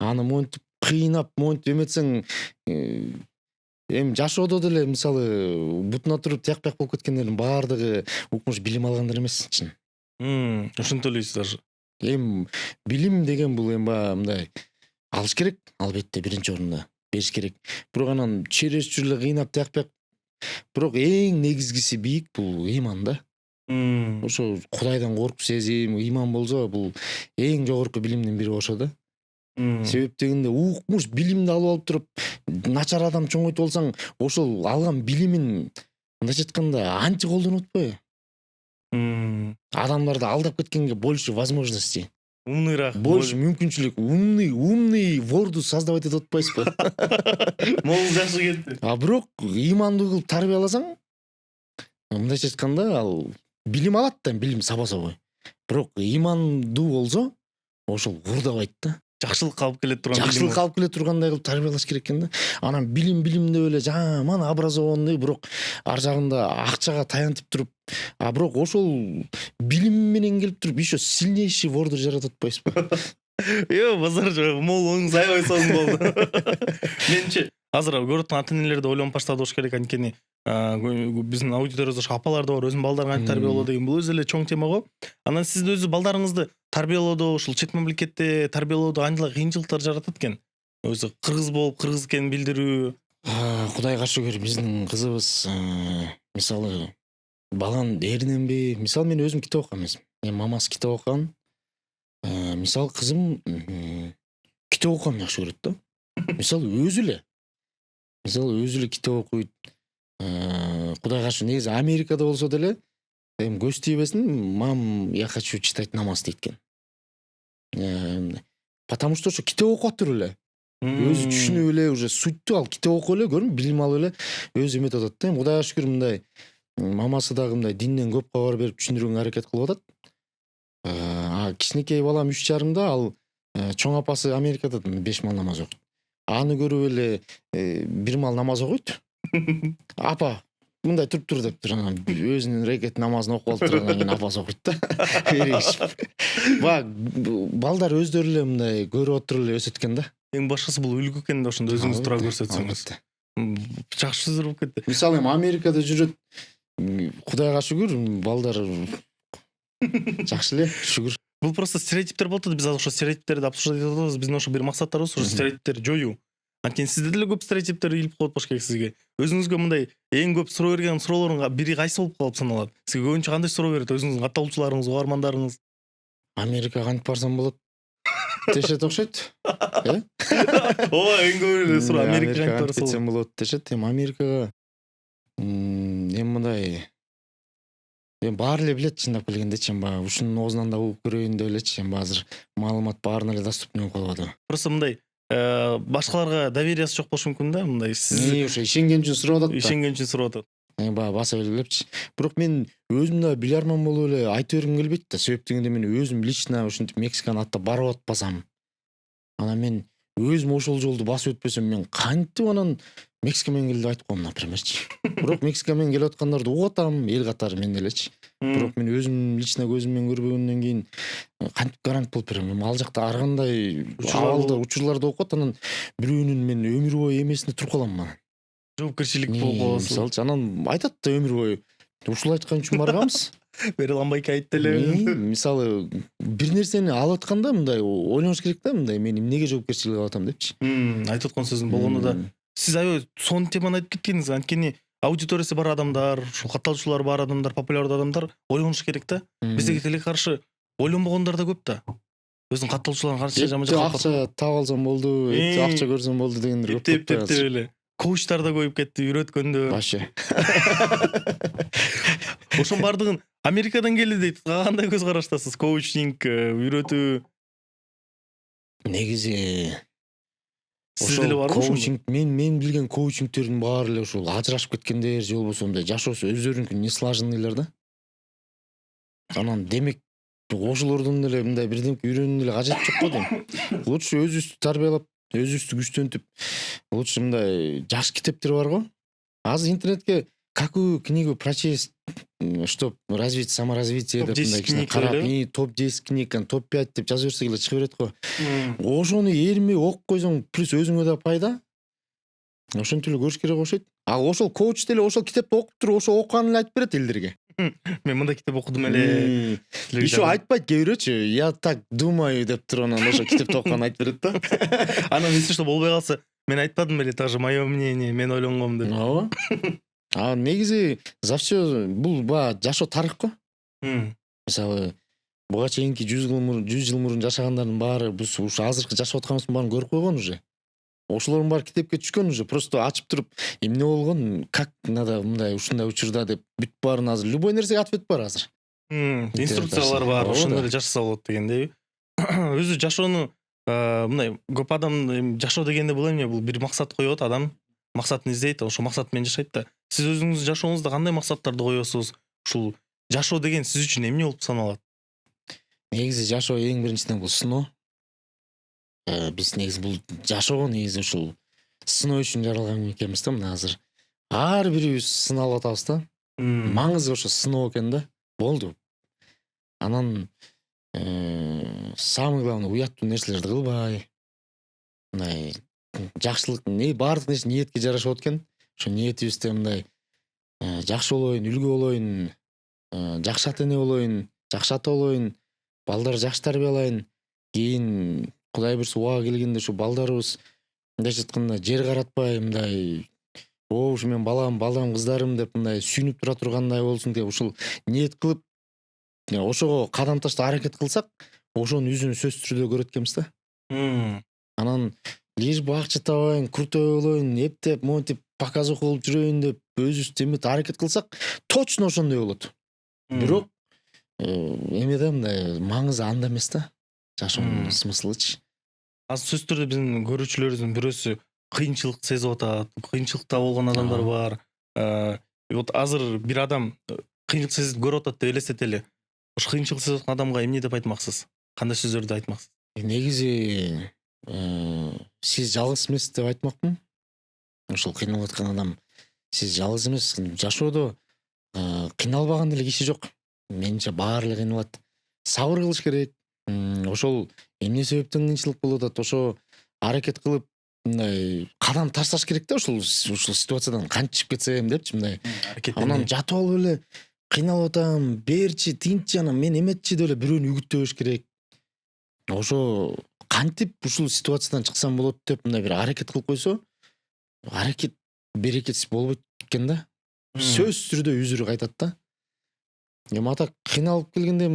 Аны монтип кыйнап, монтип эметсең, эми жашоодо деле мисалы бутуна туруп тияк-бияк болуп кеткендердин баардыгы укмуш билим алгандар эмес чын. Ошентип ойлойсуз даже. Эми билим деген бул эми мындай алыш керек, албетте биринчи орунда бериш керек. Бирок анан чересчур эле кыйнап тияк-бияк. Бирок эң негизгиси бийик бул ыйман да. Ошо Кудайдан коркуп сезим, ыйман болсо бул эң жогорку билимдин бири болсо да. Себеп дегенде укмуш билимди алып алып туруп начар адам чоңойтуп алсаң, ошол алган билимин мындайча айтканда анча колдонуп атпайбы? Адамдарды алдап кеткенге больше возможности. Умныйраак. Больше мүмкүнчүлүк. Умный ворду создавать этип атпайсызбы? Могул жакшы кетти. Бирок ыймандуу кылып тарбияласаң, мындайча айтканда ал билим алат да, билим саба собой. Бирок ыймандуу болсо, ошол урдабайт да. Жакшылыкка алып келе турган. Жакшылыкка алып келе тургандай кылып тарбиялаш керек экен да. Анан билим деп эле жаман образованный, бирок ар жагында акчага таянтып туруп, бирок ошол билим менен келип туруп еще сильнейший ворду жаратып атпайсызбы? Базар жок, могул оңуңуз аябай сонун болду. Менимче азыр көрүп турган ата-энелер да ойлонуп баштады болуш керек, анткени биздин аудиториябызда апалар да бар, өзүнүн балдарын кантип тарбиялоо деген бул өзү эле чоң тема го. Анан сиз өзү балдарыңызды тарбиялоодо, ушул чет мамлекетте тарбиялоодо кандай кыйынчылыктар жаратат экен? Өзү кыргыз болуп, кыргыз экенин билдирүү. Кудайга шүгүр, биздин кызыбыз мисалы баланын дээриненби, мисалы мен өзүм китеп окуган эмесмин. Мамасы китеп окуган. Мисалы кызым китеп окуганды жакшы көрөт да. Мисалы өзү эле китеп окуйт. Кудайга шүгүр, негизи Америкада болсо деле эми көз тийбесин, мам, я хочу читать намаз дейт экен. Потому что ошо китеп окуп атыр эле. Өзү түшүнүп эле, уже сутту ал китеп окуп эле, көрдүңбү, билим алып эле өзү эметип атат да. Кудайга шүгүр, мындай мамасы дагы мындай динден көп кабар берип түшүндүргөнгө аракет кылып атат. Кичинекей балам 3,5 ал чоң апасы Америкада 5 мал намаз окуйт. Аны көрүп эле 1 мал намаз окуйт. Апа, мындай туруп тур дептир, анан өзүнүн рекет намазын окуп алып тургандан кийин апасы окуйт да. Балдар өздөрү эле мындай көрүп отуруп эле өсөткөн да. Эң башкысы бул үлгү экен да, ошондо өзүңүз тура көрсөтсөңүз. Жакшы сөздөр болуп кетти. Мисалы эми Америкада жүрөт. Кудайга шүгүр, балдар жакшы эле, шүгүр. Бул просто стереотиптер болуп атат. Биз ошо стереотиптерди обсуждать этип атабыз. Биздин ошо бир максаттарыбыз ошо стереотиптерди жоюу. Анткени сизде деле көп стереотиптер илип калат болуш керек сизге. Өзүңүзгө мындай эң көп суроо берген суроолордун бири кайсы болуп калып саналат? Сизге көбүнчө кандай суроо берет? Өзүңүздүн катталуучуларыңыз, угармандарыңыз? Америкага кантип барсам болот дешет окшойт. Ооба, эң көп эле суроо Америкага кантип барсам кетсем болот дешет. Эми Америкага эми мындай баары эле билет, чындап келгендечи. Эми баягы ушунун оозунан да угуп көрөйүн деп элечи. Эми азыр маалымат баарына эле доступный болуп калып атат. Просто мындай башкаларга довериясы жок болушу мүмкүн да, мындай сиз ошо ишенген үчүн сурап атат да. ишенген үчүн сурап атат. Баягы баса белгилепчи. Бирок мен өзүм да биларман болуп эле айта бергим келбейт да. Себеп дегенде мен өзүм лично ушинтип Мексиканы аттап барып атпасам, анан мен өзүм ошол жолду басып өтпөсөм, мен кантип анан Мексика менен кел деп айтып коем, напримерчи. Бирок Мексика менен келип аткандарды угуп атам, эл катары мен элечи. Бирок мен өзүм лично көзүм менен көрбөгөндөн кийин кантип гарант болуп берем. Эми ал жакта ар кандай абалда учурларды окуп атат, анан бирөөнүн мен өмүр бою эмесине туруп калам анан. Жоопкерчилик болуп каласыз. Мисалчы анан айтат да өмүр бою. Ушул айткан үчүн барганбыз. Бери ламбайка айтты эле. Мисалы бир нерсени алып атканда мындай ойлонуш керек да, мындай мен эмнеге жоопкерчилик алып атам депчи. Айтып аткан сөзүн болгону да. Сиз аябай сонун теманы айтып кеткениңиз, анткени аудиториясы бар адамдар, ушул катталуучулары бар адамдар, популярдуу адамдар ойлонуш керек да. Бизге тилекке каршы ойлонбогондар да көп да. Өзүнүн катталуучуларын каршы жаман акча таап алсам болду, акча көрсөм болду дегендер көп. Теп эле. Коучтар да коюп кетти, үйрөткөндө. Вообще. Ошонун бардыгын Америкадан келди дейт. Кандай көз караштасыз? Коучинг, үйрөтүү. Негизи Сизде деле барбы ошол? Коучинг, мен билген коучингтердин баары эле ушул ажырашып кеткендер же болбосо мындай жашоосу өздөрүнүкү неслаженныйлар да. Анан демек ошолордон эле мындай бирдемке үйрөнүүнүн эле кажети жок го дейм. Лучше өзүбүздү тарбиялап, өзүбүздү күчтөнтүп, лучше мындай жакшы китептер бар го. Азыр интернетке какую книгу прочесть, чтоб развить саморазвитие деп мындай кичине карап, топ-10 книг, топ-5 деп жазып берсек эле чыга берет го. Ошону эрмей окуп койсоң, плюс өзүңө да пайда. Ошентип эле көрүш керек окшойт. Ал ошол коуч деле ошол китепти окуп туруп, ошо окуганын эле айтып берет элдерге. Мен мындай китеп окудум эле. Еще айтпайт кээ бирөөчү, я так думаю деп туруп анан ошо китепти окуганын айтып берет да. Анан если что болбой калса, мен айтпадым эле, тоже моё мнение, мен ойлонгом деп. Ооба. Негизи за все бул жашоо тарых го. Мисалы, буга чейинки 100 жыл мурун жашагандардын баары биз ушу азыркы жашап атканыбыздын баарын көрүп койгон уже. Ошолордун баары китепке түшкөн уже. Просто ачып туруп, эмне болгон, как надо мындай ушундай учурда деп бүт баарын азыр любой нерсеге ответ бар азыр. Инструкциялар бар, ошондой эле жашаса болот дегендей. Өзү жашоону мындай көп адам жашоо дегенде бул эмне? Бул бир максат коёт, адам максатын издейт, ошол максат менен жашайт да. Сиз өзүңүздүн жашооңузда кандай максаттарды коесуз? Ушул жашоо деген сиз үчүн эмне болуп саналат? Негизи жашоо эң биринчиден бул сыноо. Биз негизи бул жашоо негизи ушул сыноо үчүн жаралган экенбиз да. Мына азыр ар бирибиз сыналып атабыз да. Маңызы ошо сыноо экен да. Болду. Анан самый главный уяттуу нерселерди кылбай, мындай жакшылык, баардык нерсе ниетке жараша болот экен. Ошо ниетибизде мындай жакшы болоюн, үлгү болоюн, жакшы ата эне болоюн, жакшы ата болоюн, балдар жакшы тарбиялайын. Кийин Кудай буйрса убага келгенде ушу балдарыбыз мындайча айтканда жер каратпай, мындай ушу мен балам кыздарым деп мындай сүйүнүп тура тургандай болсун деп ушул ниет кылып ошого кадам таштап аракет кылсак ошонун жүзүн сөзсүз түрдө көрөт экенбиз да. Анан лишь бы акча табайын, крутой болоюн, эптеп, монтип, показуха болуп жүрөйүн деп өзүбүз эметип аракет кылсак, точно ошондой болот. Бирок эме да мындай маңызы анда эмес да. Жашоонун смыслычы. Азыр сөзсүз түрдө биздин көрүүчүлөрүбүздүн бирөөсү кыйынчылык сезип атат, кыйынчылыкта болгон адамдар бар. Вот азыр бир адам кыйынчылык сезип көрүп атат деп элестетели. Ошо кыйынчылык сезип аткан адамга эмне деп айтмаксыз? Кандай сөздөрдү айтмаксыз? Негизи сиз жалгыз эмесиз деп айтмакмын. Ошол кыйналып аткан адам сиз жалгыз эмес. Жашоодо кыйналбаган деле киши жок. Менимче баары эле кыйналат. Сабыр кылыш керек. Ошол эмне себептен кыйынчылык болуп атат, ошо аракет кылып мындай кадам ташташ керек да ушул ситуациядан кантип чыгып кетсем депчи мындай. Анан жатып алып эле кыйналып атам, берчи, тинтчи, анан мен эметчи деп эле бирөөнү үгүттөбөш керек. Ошо кантип ушул ситуациядан чыксам болот деп мындай бир аракет кылып койсо, аракет берекетсиз болбойт экен да. Сөзсүз түрдө үзүрү кайтат да. Эми атак кыйналып келгенде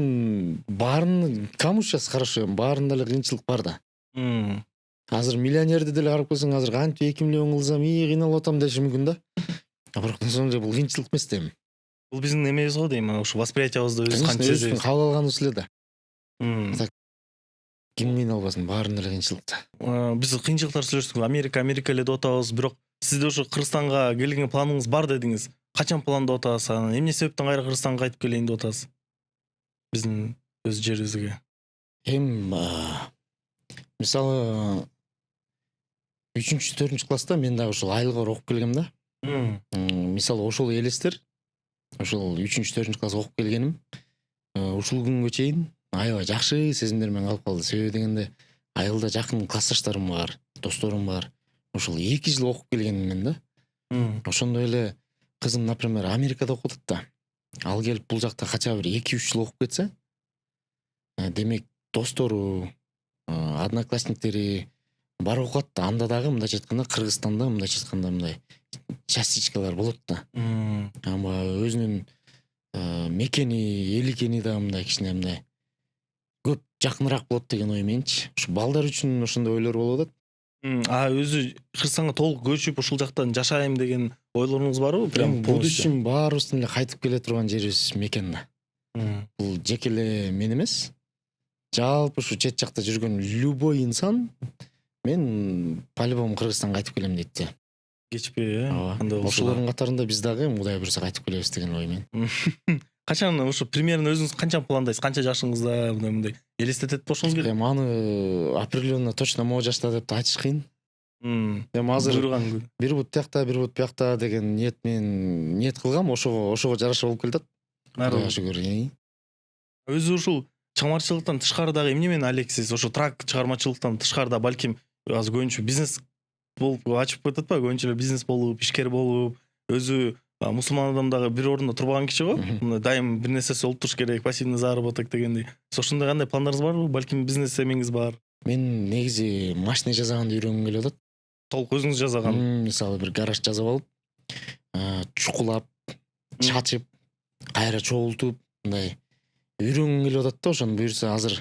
баарын кому сейчас хорошо, баарында эле кыйынчылык бар да. Азыр миллионерди деле карап көрсөң, азыр кантип 2 миллион кылсам, кыйналып атам деши мүмкүн да. Бирок ошондой бул кыйынчылык эмес дейм. Бул биздин эмебиз го дейм, ушу восприятиябызды өзүбүз кантип сезебиз. Кабыл алганыбыз эле да. Ким кыйналбасын, баарында эле кыйынчылык да. Биз кыйынчылыктар сүйлөштүк, Америка эле деп атабыз, бирок сизде ошо Кыргызстанга келген планыңыз бар дедиңиз. Качан пландап атасыз? Анан эмне себептен кайра Кыргызстанга кайтып келейин деп атасыз? Биздин өз жерибизге. Мисалы 3-4 класста мен дагы ушул айылга окуп келгем да. Мисалы ошол элестер, ошол 3-4 класс окуп келгеним ушул күнгө чейин аябай жакшы сезимдер менен калып калды. Себеби дегенде айылда жакын классташтарым бар, досторум бар. Ошол 2 жыл окуп келгенмин да. Ошондой эле кызым, например, Америкада окуп атат да. Ал келип бул жакта кача бир 2-3 жыл окуп кетсе, демек достору, одноклассниктери бар окуат да. Анда дагы мындайча айтканда Кыргызстанда мындайча айтканда мындай частичкалар болот да. Ама өзүнүн мекени, эл экени да мындай кичине мындай көп жакыныраак болот деген ой менчи. Ушу балдар үчүн ошондой ойлор болуп атат. Өзү Кыргызстанга толук көчүп ушул жактан жашайм деген ойлоруңуз барбы? Прям будущем баарыбыздын эле кайтып келе турган жерибиз мекен да. Бул жеке эле мен эмес. Жалпы ушу чет жакта жүргөн любой инсан мен по-любому Кыргызстанга кайтып келем дейт да. Кечпей, кандай болсо. Ошолордун катарында биз дагы Кудай буйрса кайтып келебиз деген ой менен. Качан ушу примерно өзүңүз канчан пландайсыз? Канча жашыңызда мындай элестетет болушуңуз керек? Эми аны определенно точно могу жашта деп айтыш кыйын. Эми азыр бир бут тиякта, бир бут биякта деген ниет кылгам, ошого жараша болуп келатат. Кудайга шүгүр. Өзү ушул чыгармачылыктан тышкары дагы эмне менен алексиз? Ошо трак чыгармачылыктан тышкары да балким азыр көбүнчө бизнес болуп ачып кетет ба? Көбүнчө эле бизнес болуп, ишкер болуп, өзү мусулман адам дагы бир орунда турбаган киши го. Мындай дайым бир нерсеси болуп туруш керек, пассивный заработок дегендей. Ошондой кандай пландарыңыз барбы? Балким бизнес эмеңиз бар. Мен негизи машина жасаганды үйрөнгүм келип атат. Толук өзүңүз жасаган. Мисалы бир гараж жасап алып, чукулап, чачып, кайра чогултуп, мындай үйрөнгүм келип атат да. Ошону буюрса азыр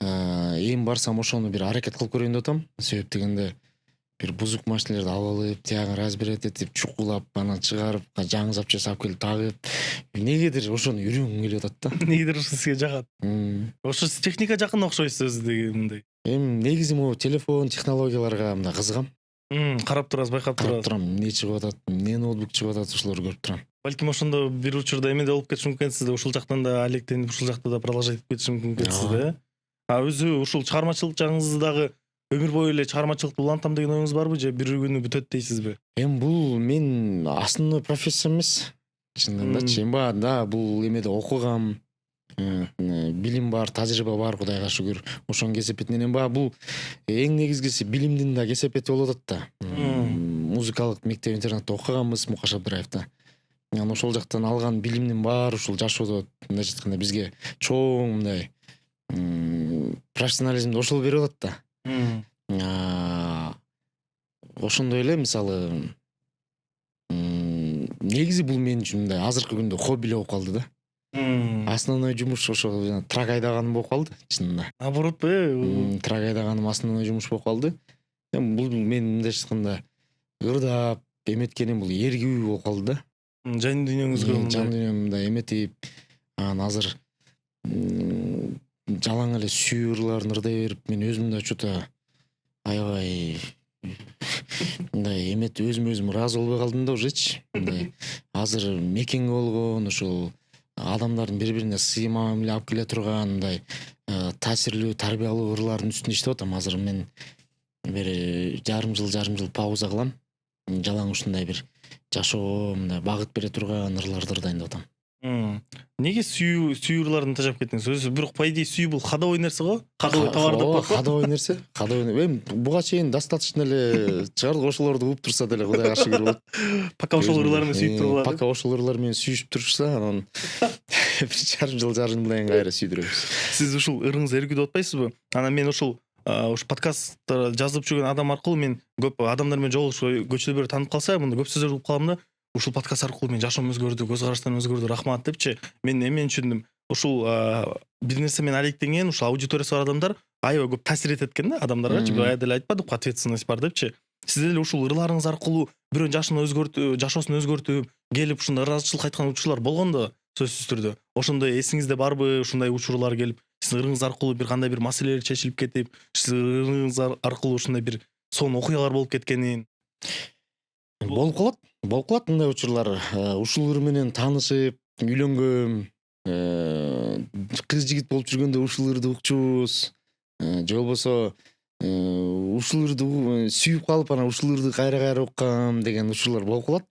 эми барсам ошону бир аракет кылып көрөйүн деп атам. Себеп дегенде бир бузук машиналарды алып, тиягын разбирать этип, чукулап, анан чыгарып, жаңы запчасть алып келип тагып, негедир ошону үйрөнгүм келип атат да. Негедир ошо сизге жагат. Ошо техника жакын окшойсуз өзү дегендей. Эми негизи могу телефон технологияларга мындай кызыгам. Карап турасыз, байкап турасыз. Карап турам, эмне чыгып атат, эмне ноутбук чыгып атат, ошолорду көрүп турам. Балким ошондо бир учурда эмеде болуп кетиш мүмкүн сизде, ушул жактан да алектенип, ушул жакта да продолжать этип кетиш мүмкүн сизде. Өзү ушул чыгармачылык жагыңызды дагы өмүр бою эле чыгармачылыкты улантам деген оюңуз барбы же бир күнү бүтөт дейсизби? Эми бул мен основной профессиям эмес. Чындыгындачы, эми да бул эмеде окугам, билим бар, тажрыйба бар, Кудайга шүгүр. Ошонун кесепетинен эми бул эң негизгиси билимдин да кесепети болуп атат да. Музыкалык мектеп интернатта окуганбыз Мукаш Абдыраевда. Анан ошол жактан алган билимдин баары ушул жашоодо мындайча айтканда бизге чоң мындай профессионализмди ошол берип атат да. Ошондой эле мисалы негизи бул мен үчүн мындай азыркы күндө хобби эле болуп калды да. Основной жумуш ошо трак айдаганым болуп калды чынында. Наоборот Трак айдаганым основной жумуш болуп калды. Бул мен мындайча айтканда ырдап эметкеним бул эргүү болуп калды да. Жан дүйнөңүзгө Жан дүйнөм мындай эметип, анан азыр жалаң эле сүйүү ырларын ырдай берип, мен өзүм да чута аябай мындай эметип өзүм ыраазы болбой калдым да ужечи. Мындай азыр мекенге болгон ушул адамдардын бири-бирине сый мамиле алып келе турган мындай таасирлүү, тарбиялуу ырлардын үстүндө иштеп атам. Азыр мен бир жарым жыл пауза кылам. Жалаң ушундай бир жашоо мындай багыт бере турган ырларды ырдайын деп атам. Неге сүйүү ырларын тажап кеттиңиз? Өзү бирок по идее сүйүү бул кадабой нерсе го? Кадабой товар деп коет го. Кадабой нерсе. Эми буга чейин достаточно эле чыгардык, ошолорду угуп турса деле Кудайга шүгүр болот. Пока ошол ырлар менен сүйүп тургула. Пока ошол ырлар менен сүйүшүп турушса, анан бир жарым жылдан кайра сүйдүрөбүз. Сиз ушул ырыңыз эргүү деп атпайсызбы? Анан мен ушул подкастта жазып жүргөн адам аркылуу мен көп адамдар менен жолугушуп көчөдө бир таанып калса, мында көп сөздөр угуп калам да. Ушул подкаст аркылуу мен жашоом өзгөрдү, көз караштарым өзгөрдү, рахмат депчи. Мен эми түшүндүм. Ушул бир нерсе менен алектенген, ушул аудиториясы бар адамдар аябай көп таасир этет экен да адамдарга. Аяда эле айтпадык, ответственность бар депчи. Сиз деле ушул ырларыңыз аркылуу бирөөнүн жашоосун өзгөртүп, келип ушундай ыраазычылык айткан учурлар болгон да, сөзсүз түрдө. Ошондой эсиңизде барбы, ушундай учурлар келип, сиздин ырыңыз аркылуу бир кандай бир маселелер чечилип кетип, сиздин ырыңыз аркылуу ушундай бир сонун окуялар болуп кеткенин? Болуп калат мындай учурлар. Ушул ыр менен таанышып, үйлөнгөм, кыз жигит болуп жүргөндө ушул ырды укчубуз. Же болбосо ушул ырды сүйүп калып, анан ушул ырды кайра уккам деген учурлар болуп калат.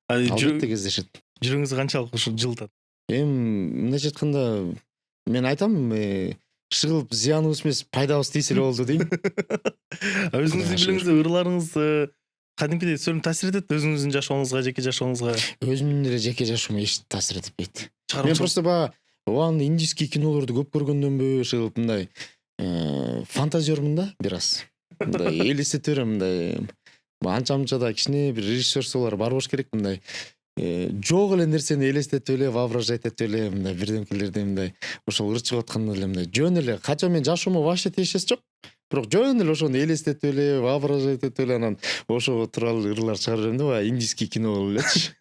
Албетте кездешет. Жүрөгүңүздү канчалык ушул жылытат? Эми мындайча айтканда мен айтам, шыгылып зыяныбыз эмес, пайдабыз тийсе эле болду дейм. Өзүңүздүн билимиңизде ырларыңыз кадимкидей сөйлөм таасир этет өзүңүздүн жашооңузга, жеке жашооңузга? Өзүмдүн эле жеке жашоомо эч таасир этпейт. Мен просто оған индийский кинолорду көп көргөндөнбү, ошол мындай фантазермун да бир аз. Мындай элестете берем, мындай анча да кичине бир режиссерстволор бар болуш керек, мындай жок эле нерсени элестетип эле, воображать этип эле, мындай бирдемкелерди мындай ошол ыр чыгып атканда эле мындай жөн эле, кача мен жашоомо вообще тиешеси жок. Бирок жөн эле ошону элестетип эле, воображать этип эле, анан ошого тууралуу ырлар чыгарып берем да, баягы индийский кино болуп элечи.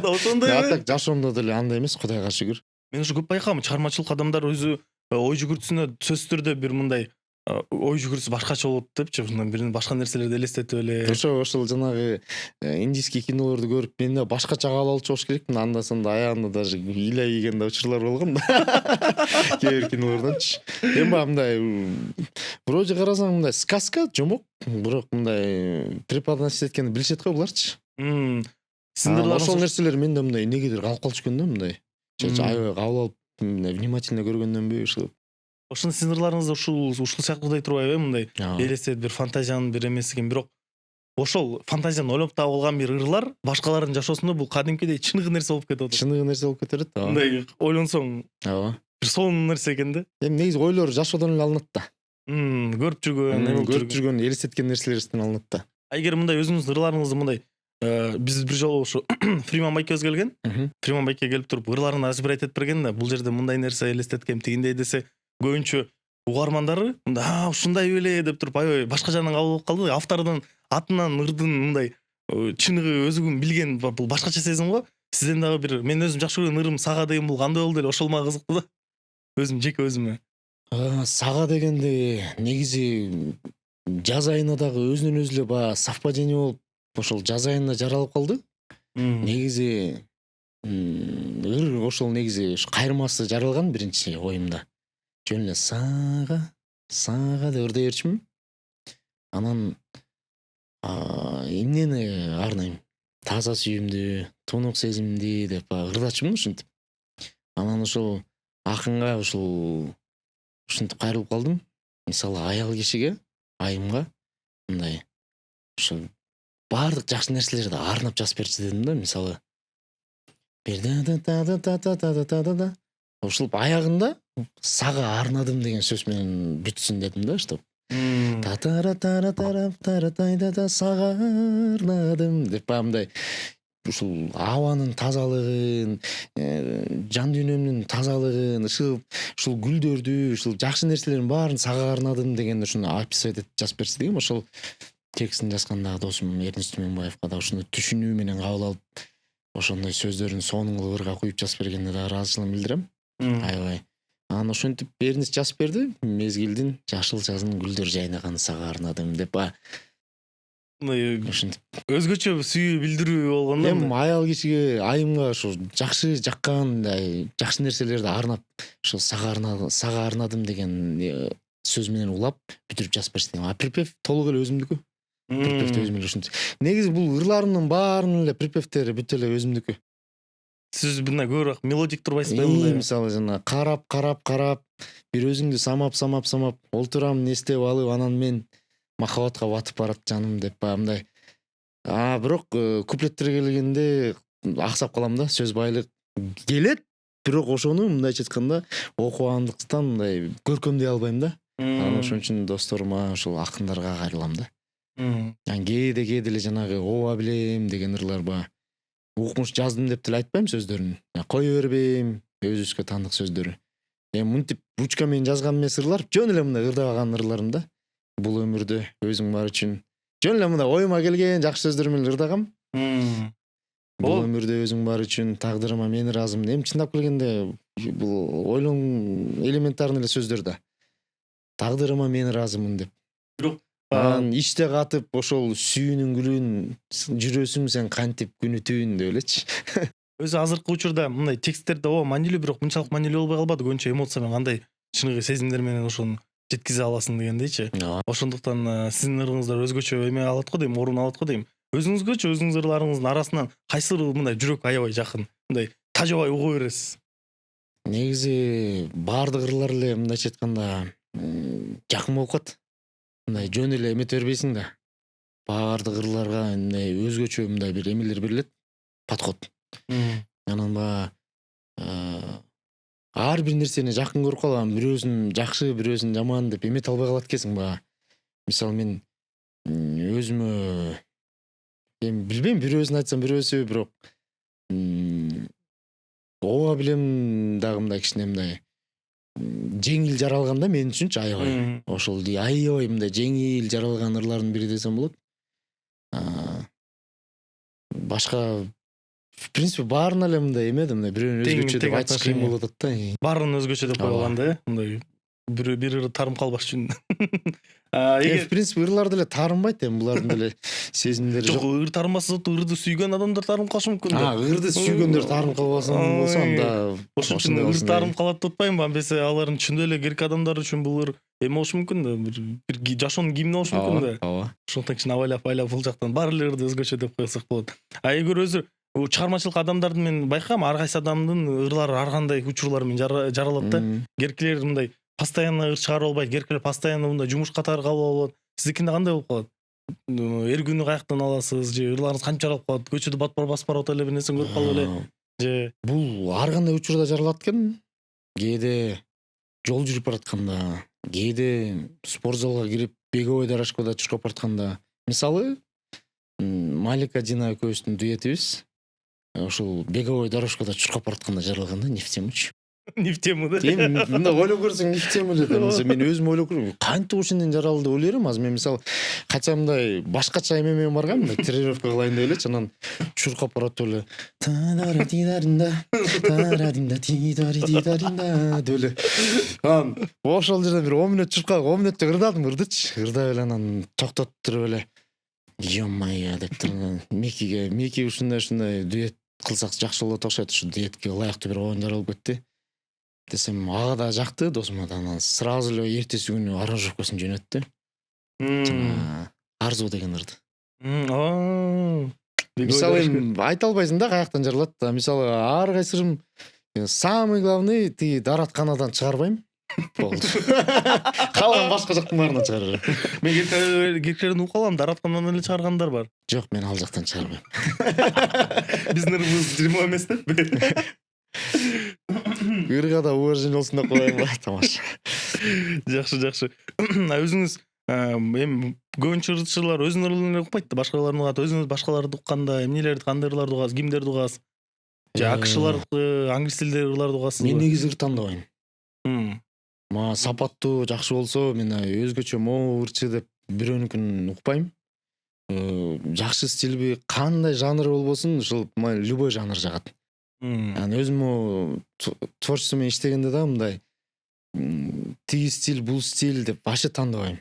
Ошондой А так жашоомдо деле андай эмес, Кудайга шүгүр. Мен ушу көп байкагам, чыгармачылык адамдар өзү ой жүгүртүүсүнө сөзсүз түрдө бир мындай ой жүгүртүүсү башкача болот депчи, ушундай бир башка нерселерди элестетип эле. Ошол жанагы индийский кинолорду көрүп мен да башкача кабыл алчу болуш керекмин. Анда сонда аягында даже ыйлай ийген да учурлар болгон да. Кээ бир кинолордончу. Эми баягы мындай вроде карасаң мындай сказка, жомок, бирок мындай преподносить эткенди билишет го буларчы. Ошол нерселер менде мындай негедир калып калчу экен да, мындай. Аябай кабыл алып, внимательно көргөндөнбү ушул. Ошондо сиздин ырларыңызда ушул сыяктуудай турбайбы, мындай элестет бир фантазиянын бир эмеси экен, бирок ошол фантазияны ойлоп таап алган бир ырлар башкалардын жашоосунда бул кадимкидей чыныгы нерсе болуп кетип атат. Чыныгы нерсе болуп кетет, ооба. Мындай ойлонсоң, ооба. Бир сонун нерсе экен да. Эми негизи ойлор жашоодон эле алынат да. Көрүп жүргөн, элестеткен нерселерден алынат да. Эгер мындай өзүңүздүн ырларыңызды мындай биз бир жолу ушу Фриман байкебиз келген. Фриман байке келип туруп ырларын разбирать этип берген да, бул жерде мындай нерсе элестеткем, тигиндей десе, көбүнчө угармандары ушундай беле деп туруп аябай башка жагынан кабыл алып калды. Автордун атынан ырдын мындай чыныгы өзүгүн билген бул башкача сезим го. Сизден дагы бир мен өзүм жакшы көргөн ырым сага деген бул кандай болду эле, ошол мага кызыктуу да. Өзүм жеке өзүмө. Сага дегенде негизи жаз айына дагы өзүнөн өзү эле баягы совпадение болуп, ошол жаз айына жаралып калды. Негизи ыр ошол негизи кайырмасы жаралган биринчи оюмда. Жөн эле сага деп ырдай берчүмүн. Анан эмнени арнайм? Таза сүйүмдү, тунук сезимди деп ырдачумун ушинтип. Анан ошол акынга ушинтип кайрылып калдым. Мисалы аял кишиге, айымга мындай ошо баардык жакшы нерселерди арнап жазып берчи дедим да, мисалы. Ушул аягында сага арнадым деген сөз менен бүтсүн дедим да, чтоб. Татара-тара-тара-тара-тайда сага арнадым деп мындай ушул абанын тазалыгын, жан дүйнөмдүн тазалыгын, ушул гүлдөрдү, ушул жакшы нерселердин баарын сага арнадым деген ушуну описать этип жазып берсе дегем. Ошол текстин жазгандагы досум Эрнест Түменбаевка да ушуну түшүнүү менен кабыл алып, ошондой сөздөрүн сонун кылып ырга куюп жазып бергенине да ыраазычылыгын билдирем. Аябай. Анан ошентип Эрнест жазып берди. Мезгилдин жашыл жазын гүлдөр жайнаган сага арнадым деп. Ошентип Өзгөчө сүйүү билдирүү болгондо. эми аял кишиге, айымга ошо жакшы жаккан, жакшы нерселерди арнап, ошо сага арнадым деген сөз менен улап бүтүрүп жазып берсе. А припев толук эле өзүмдүкү. Припевти өзүм эле ушинтип. Негизи бул ырларымдын баарынын эле припевтери бүт эле өзүмдүкү. Сиз мындай көбүрөөк мелодик турбайсызбы мындай? Мисалы жана карап, бир өзүңдү самап олтурам эстеп алып, анан мен махабатка батып барат жаным деп мындай. Бирок куплеттерге келгенде аксап калам да, сөз байлык келет, бирок ошону мындайча айтканда окугандыктан мындай көркөмдөй албайм да. Анан ошон үчүн досторума, ошол акындарга кайрылам да. Кээде эле жанагы ооба билем деген ырлар укмуш жаздым деп деле айтпайм сөздөрүн. Кое бербейм, өзүбүзгө таандык сөздөрү. Мынтип ручка менен жазган эмес ырлар, жөн эле мындай ырдабаган ырларым да. Бул өмүрдө өзүң бар үчүн. Жөн эле мындай оюма келген жакшы сөздөр менен ырдагам. Бул өмүрдө өзүң бар үчүн, тагдырыма мен ыраазымын. Эми чындап келгенде бул ойлон элементарный эле сөздөр да. Тагдырыма мен ыраазымын деп. Бирок иште катып ошол сүйүүнүн гүлүн жүрөсүң сен кантип күнү түн деп элечи. өзү азыркы учурда мындай тексттерде маанилүү, бирок мынчалык маанилүү болбой калбады. Көбүнчө эмоция менен кандай чыныгы сезимдер менен ошону жеткизе аласың дегендейчи. Ошондуктан сиздин ырыңыздар өзгөчө эме алат го дейм, орун алат го дейм. Өзүңүзгөчү өзүңүз ырларыңыздын арасынан кайсыры мындай жүрөк аябай жакын, мындай тажабай уга бересиз? Негизи баардык ырлар эле мындайча айтканда жакын болуп калат. Мындай жөн эле эмете бербейсиң да. Баардык ырларга мындай өзгөчө мындай бир эмелер берилет, подход. Анан ар бир нерсени жакын көрүп калам, бирөөсүн жакшы, бирөөсүн жаман деп эмете албай калат экенсиң Мисалы мен өзүмө билбейм, бирөөсүн айтсам бирөөсү, бирок ооба билем дагы мындай кичине мындай жеңил жаралган да мен үчүнчү аябай. Ошол аябай мындай жеңил жаралган ырлардын бири десем болот. Башка в принципе баарына эле мындай эме да, мындай бирөөнү өзгөчө деп айтыш кыйын болуп атат да. Баарын өзгөчө деп койгон да, мындай бир ыры тарым калбаш үчүн. В принципе ырлар деле таарынбайт, эми булардын деле сезимдери жок. Ыр тарынбаса ырды сүйгөн адамдар тарым калышы мүмкүн да. Ырды сүйгөндөр тарым калбаса болсо анда ошон үчүн ыр тарым калат деп атпайм Бесе алардын чындап эле керек адамдар үчүн бул ыр эме болушу мүмкүн да, бир жашоонун гимни болушу мүмкүн да. Ошондон кичине абайлап бул жактан баары эле ырды өзгөчө деп койсок болот. Эгер өзү чыгармачылык адамдарды мен байкагам, ар кайсы адамдын ырлары ар кандай учурлар менен жаралат да. Керкилер мындай постоянно ыр чыгарып албайт, керкилер постоянно мындай жумуш катары калып алат. Сиздикинде кандай болуп калат? Эр күнү каяктан аласыз же ырларыңыз кантип жаралып калат? Көчөдө басып барып эле бир нерсени көрүп калып эле же бул ар кандай учурда жаралат экен. Кээде жол жүрүп баратканда, кээде спорт залга кирип, беговой дорожкада чуркап баратканда. Мисалы, Малика Дина экөөбүздүн дуэтибиз ошол беговой дорожкада чуркап баратканда жаралган да, не в темучу. Не в тему да. Мындай ойлоп көрсөң не в тему эле да. Мен өзүм ойлоп көрөм, кантип ошондон жаралды деп ойлой берем. Азыр мен мисалы кача мындай башкача эме менен баргам, мындай тренировка кылайын деп элечи, анан чуркап барат эле. Деп эле. Анан ошол жерден бир 10 мүнөт чуркап, 10 мүнөттө ырдадым, ырдап эле анан токтотуп туруп эле. Ё-моё деп турган. Мики ушундай дуэт кылсак жакшы болот окшойт, ушу дуэтке ылайыктуу бир оон жаралып кетти десем, ага да жакты, досума да. Анан сразу эле эртеси күнү аранжировкасын жөнөттү. Арзу деген ырды. Мисалы айта албайсың да каяктан жаралат. Мисалы ар кайсырым самый главный тиги даратканадан чыгарбайм. Болду. Калган башка жактын баарынан чыгарам. Мен керкелердин угуп калам, дараткандан эле чыгаргандар бар. Жок, мен ал жактан чыгарбайм. Биздин ырыбыз жырма эмес да. Ырга да уважение болсун деп коеюн ба, тамаша. Жакшы. Өзүңүз эми көбүнчө ырчылар өзүнүн ырларын укпайт да, башкалардын угат. Өзүңүз башкаларды укканда эмнелерди, кандай ырларды угасыз, кимдерди угасыз? Же акшылар, англис тилдеги ырларды угасызбы? Мен негизи ыр тандабайм. Мм. Мага сапаттуу жакшы болсо, мен өзгөчө могу ырчы деп бирөөнүкүн укпайм. Жакшы стилби, кандай жанр болбосун, ушул любой жанр жагат. Анан өзүм творчество менен иштегенде да мындай тиги стиль, бул стиль деп вообще тандабайм.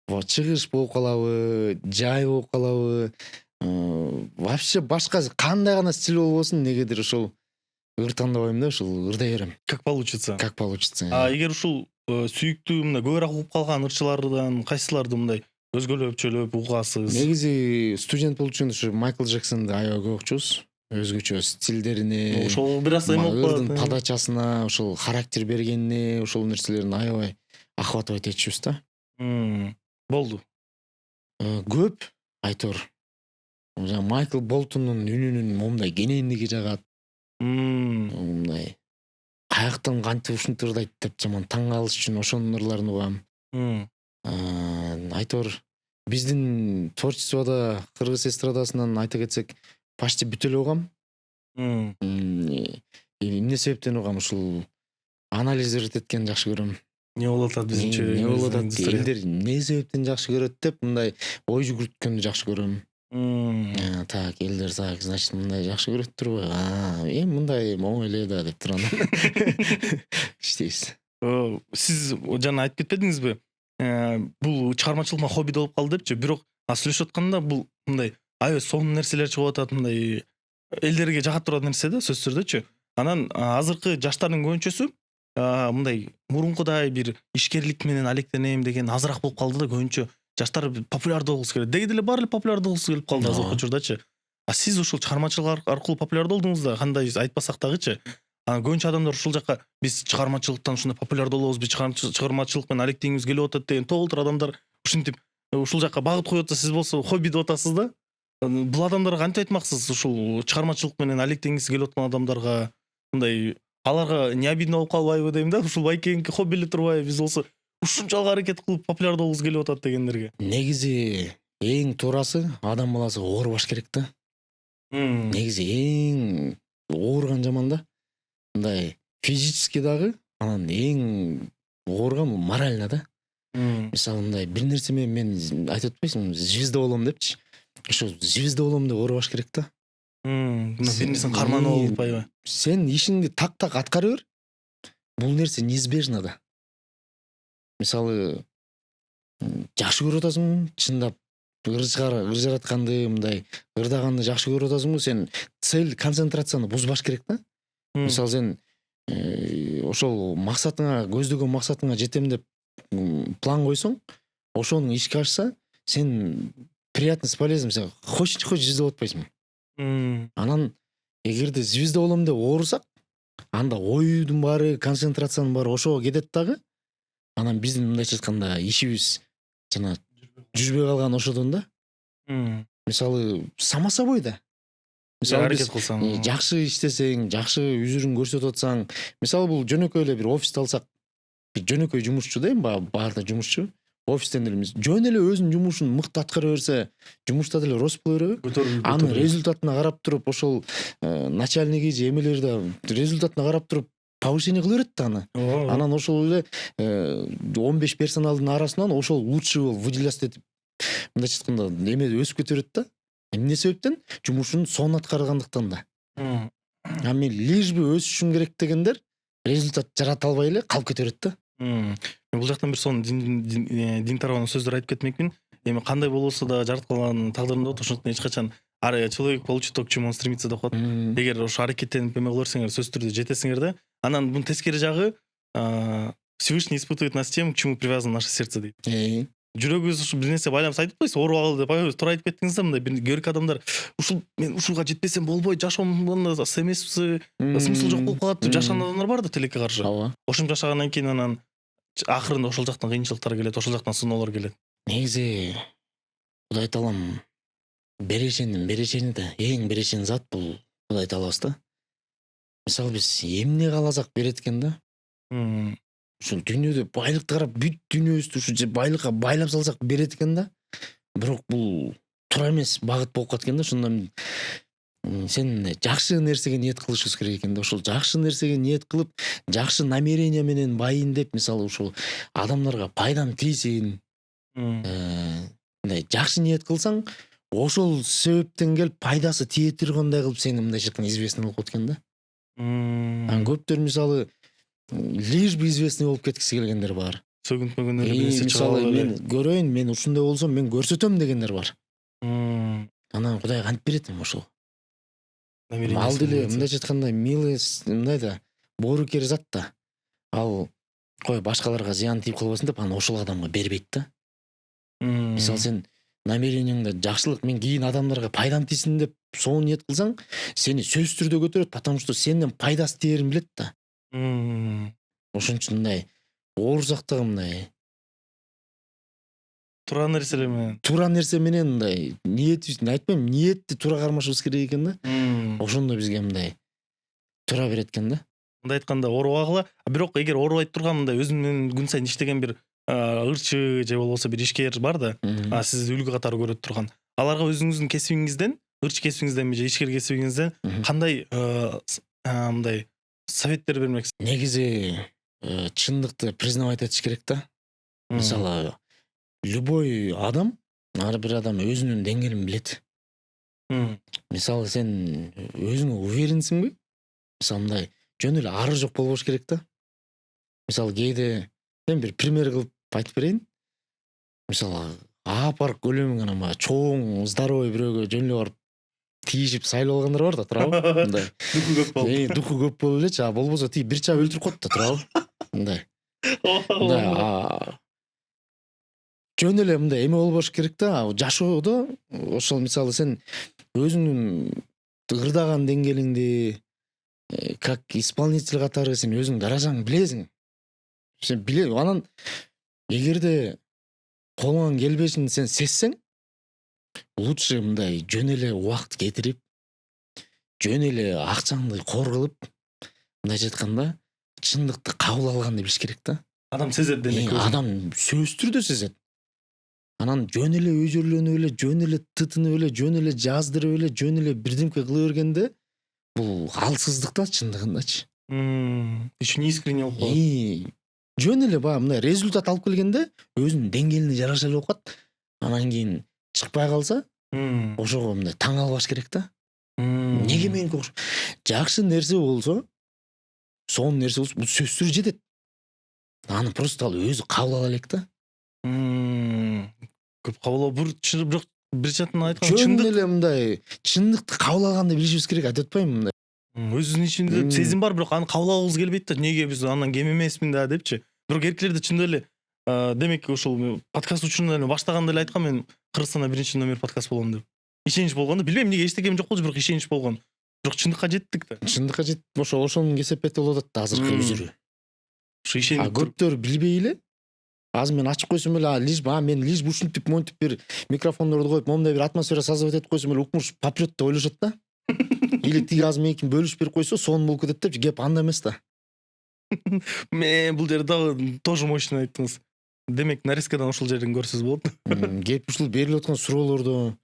Чыгыш болуп калабы, жай болуп калабы, вообще башка кандай гана стиль болбосун, негедир ушул ыр тандабайм да, ушул ырдай берем. Как получится. Как получится. Эгер ушул сүйүктүү мындай көбүрөөк угуп калган ырчылардан кайсыларды мындай өзгөлөпчөлөп угасыз? Негизи студент болчу ушу Майкл Джексонду аябай көп укчубуз. Өзгөчө стилдерине, Ошол бир аз эме болуп ырдын калат. подачасына, ушул характер бергенине, ушул нерселерин аябай охватывать этчүбүз да. Болду. Көп айтор. Майкл Болтондун үнүнүн момундай кенендиги жагат. Мындай каяктан кантип ушинтип ырдайт деп жаман таң калыш үчүн ошонун ырларын угам. Айтор биздин творчестводо кыргыз эстрадасынан айта кетсек почти бүтө эле угам. Эмне себептен угам, ушул анализ эткенди жакшы көрөм. Не болуп атат биздинче? Эмне болуп атат, элдер эмне себептен жакшы көрөт деп мындай ой жүгүрткөндү жакшы көрөм. Так, элдер так, значит, мындай жакшы көрөт турбу? Эми мындай оңой эле да деп турган. Иштейбиз. Сиз жана айтып кетпедиңизби? Бул чыгармачылык хобби болуп калды депчи. Бирок сүйлөшүп атканда бул мындай аябай сонун нерселер чыгып атат, мындай элдерге жагат турган нерсе да, сөзсүз түрдөчү. Анан азыркы жаштардын көбүнчөсү мындай мурункудай бир ишкерлик менен алектенем деген азыраак болуп калды да, көбүнчө жаштар популярдуу болгусу келет. Деги деле баары эле популярдуу болгусу келип калды азыркы учурдачы. Сиз ушул чыгармачылык аркылуу популярдуу болдуңуз да, кандай айтпасак дагычы. Көбүнчө адамдар ушул жака биз чыгармачылыктан ушундай популярдуу болобуз, биз чыгармачылык менен алектенгибиз келип атат деген толтур адамдар ушинтип ушул жака багып коюп атса, сиз болсо хобби деп атасыз да. Бул адамдарга кантип айтмаксыз? Ушул чыгармачылык менен алектенгиси келип аткан адамдарга мындай аларга не обидно болуп калбайбы дейм да, ушул байкеңки хобби эле турбайбы, биз болсо ушунчалык аракет кылып популярдуу болгубуз келип атат дегендерге. Негизи эң туурасы адам баласы оорубаш керек да. Негизи эң ооруган жаман да. Мындай физически дагы, анан эң ооруган морально да. Мисалы мындай бир нерсе мен айтып атпайсыңбы, звезда болом депчи. Ошо звезда болом деп оорубаш керек да. Бир нерсени карманып алып атпайбы? Сен ишиңди так аткара бер. Бул нерсе неизбежно да. Мисалы жакшы көрүп атасың, чындап ыр жаратканды, мындай ырдаганды жакшы көрүп атасыңбы, сен цель, концентрацияны бузбаш керек да. Мисалы сен ошол максатыңа, көздөгөн максатыңа жетем деп план койсоң, ошонун ишке ашса, сен приятно с полезным, сен хочешь звезда болуп атпайсыңбы. Анан эгерде звезда болом деп оорусак, анда оюдун баары, концентрациянын баары ошого кетет дагы. Анан биздин мындайча айтканда ишибиз жана жүрбөй калган ошодон да. Мисалы само собой да. Мисалы аракет кылсаң, жакшы иштесең, жакшы үзүрүң көрсөтүп атсаң, мисалы бул жөнөкөй эле бир офисти алсак, бир жөнөкөй жумушчу да, эми баарда жумушчу, офистен эле жөн эле өзүнүн жумушун мыкты аткара берсе, жумушта деле рост боло береби? Анын результатына карап туруп, ошол начальниги же эмелерди результатына карап туруп повышение кыла берет да аны. Анан ошол эле 15 персоналдын арасынан ошол лучший болуп выделяться этип, мындайча айтканда эме өсүп кете берет да. Эмне себептен? Жумушун сонун аткаргандыктан да. Мен лишь бы өсүшүм керек дегендер результат жарата албай эле калып кете берет да. Мен бул жактан бир сонун дин тарабынан сөздөр айтып кетмекмин. Эми кандай болбосо да жараткан тагдырында болот, ошондуктан эч качан человек получит то, к чему он стремится деп коет. Эгер ошо аракеттенип эме кыла берсеңер, сөзсүз түрдө жетесиңер да. Анан бунун тескери жагы Всевышний испытывает нас тем, к чему привязано наше сердце дейт. Жүрөгүбүз ушу бир нерсе байланып айтып атпайсызбы, ооруп алды деп аябай туура айтып кеттиңиз да, мындай бир көрк адамдар ушул мен ушуга жетпесем болбойт, жашоомдун эмеси смысл жок болуп калат деп жашаган адамдар бар да тилекке каршы. Ошентип жашагандан кийин анан акырында ошол жактан кыйынчылыктар келет, ошол жактан сыноолор келет. Негизи Кудай таалам берешени да, эң берешен зат бул Кудай таалабыз да. Мисалы биз эмне кааласак берет экен да. ушул дүйнөдө байлыкты карап бүт дүйнөбүздү ушу байлыкка байлап салсак берет экен да. Бирок бул туура эмес багыт болуп калат экен да. Ошондон сен жакшы нерсеге ниет кылышыбыз керек экен да. Ошол жакшы нерсеге ниет кылып, жакшы намерение менен байын деп, мисалы ушул адамдарга пайдам тийсин, мындай жакшы ниет кылсаң, ошол себептен келип пайдасы тие тургандай кылып сени мындайча айтканда известный болуп калат экен да. Анан көптөр мисалы лишь бы известный болуп кеткиси келгендер бар. Сөгүнтмөгөн эле нерсе чыга Мисалы мен алат. көрөйүн, мен ушундай болсом мен көрсөтөм дегендер бар. Анан Кудай кантип берет эми ошол? Мал деле мындайча айтканда милость мындай да, боорукер зат да. Ал кой башкаларга зыян тийип калбасын деп анан ошол адамга бербейт да. Мисалы сен намерениеңде жакшылык, мен кийин адамдарга пайдам тийсин деп сонун ниет кылсаң, сени сөзсүз түрдө көтөрөт, потому что сенден пайдасы тиерин билет да. Ошон үчүн мындай оорусак дагы мындай туура нерселер менен. туура нерсе менен мындай ниетибизди айтпайм, ниетти туура кармашыбыз керек экен да. Ошондо бизге мындай туура берет экен да. Мындай айтканда оорубагыла, бирок эгер оорубай турган мындай өзүм менен күн сайын иштеген бир ырчы же болбосо бир ишкер бар да, сизди үлгү катары көрөт турган. Аларга өзүңүздүн кесибиңизден, ырчы кесибиңизден же ишкер кесибиңизден кандай мындай советтер бермексиз? Негизи чындыкты признавать этиш керек да. Мисалы любой адам, ар бир адам өзүнүн деңгээлин билет. Мисалы сен өзүңө уверенсиңби? Мисалы мындай жөн эле ары жок болбош керек да. Мисалы кээде мен бир пример кылып айтып берейин. Мисалы апарып көлөмүң анан баягы чоң, здоровый бирөөгө жөн эле барып тийишип сайлап алгандар бар да, туурабы? Мындай. Духу көп болуп. Духу көп болуп элечи, а болбосо тиги бир чаап өлтүрүп коет да, туурабы? Мындай. Мындай жөн эле мындай эме болбош керек да. Жашоодо ошол мисалы сен өзүңдүн ырдаган деңгээлиңди как исполнитель катары сен өзүң даражаңды билесиң. Сен биле, анан эгерде колуңан келбешин сен сезсең, лучше мындай жөн эле убакыт кетирип, жөн эле акчаңды кор кылып, мындайча айтканда чындыкты кабыл алганды билиш керек да. Адам сезет демек. Адам сөзсүз түрдө сезет. Анан жөн эле өзөрлөнүп эле, жөн эле тытынып эле, жөн эле жаздырып эле, жөн эле бирдемке кыла бергенде бул алсыздык да чындыгындачы. Ишин искренне болуп калат. Жөн эле баягы мындай результат алып келгенде өзүнүн деңгээлине жараша эле болуп калат. Анан кийин чыкпай калса, ошого мындай таң калбаш керек да. Неге меники жакшы нерсе болсо, сонун нерсе болсо, бул сөзсүз түрдө жетет. Аны просто ал өзү кабыл ала элек да. Көп кабыл бирок бир жактан айтканда Жөн чындык эле мындай чындыкты кабыл алганды билишибиз керек, айтып атпаймынбы мындай. өзүнүн ичинде сезим бар, бирок аны кабыл алгыбыз келбейт да. Неге биз андан кем эмесмин да депчи. Бирок эркектерде чындап эле демек ушул подкаст учурунда эле баштаганда эле айткам, мен Кыргызстанда биринчи номер подкаст болом деп. Ишенич болгон да. Билбейм эмнеге эчтекем жок болчу, бирок ишенич болгон. Бирок чындыкка жеттик да. Чындыкка жетип ошонун кесепети болуп атат да азыркы үзүрү. Ушу ишенип Көптөр билбей эле азыр мен ачып койсом эле лишь мен лишь ушинтип монтип бир микрофондорду коюп момундай бир атмосфера создавать этип койсом эле укмуш попрет деп ойлошот да. Или тиги азыр меникин бөлүшүп берип койсо сонун болуп кетет деп, кеп анда эмес да. мен бул жерде дагы тоже мощный айттыңыз. Демек нарезкадан ошол жерден көрсөз болот. Кеп ушул берилип аткан суроолорду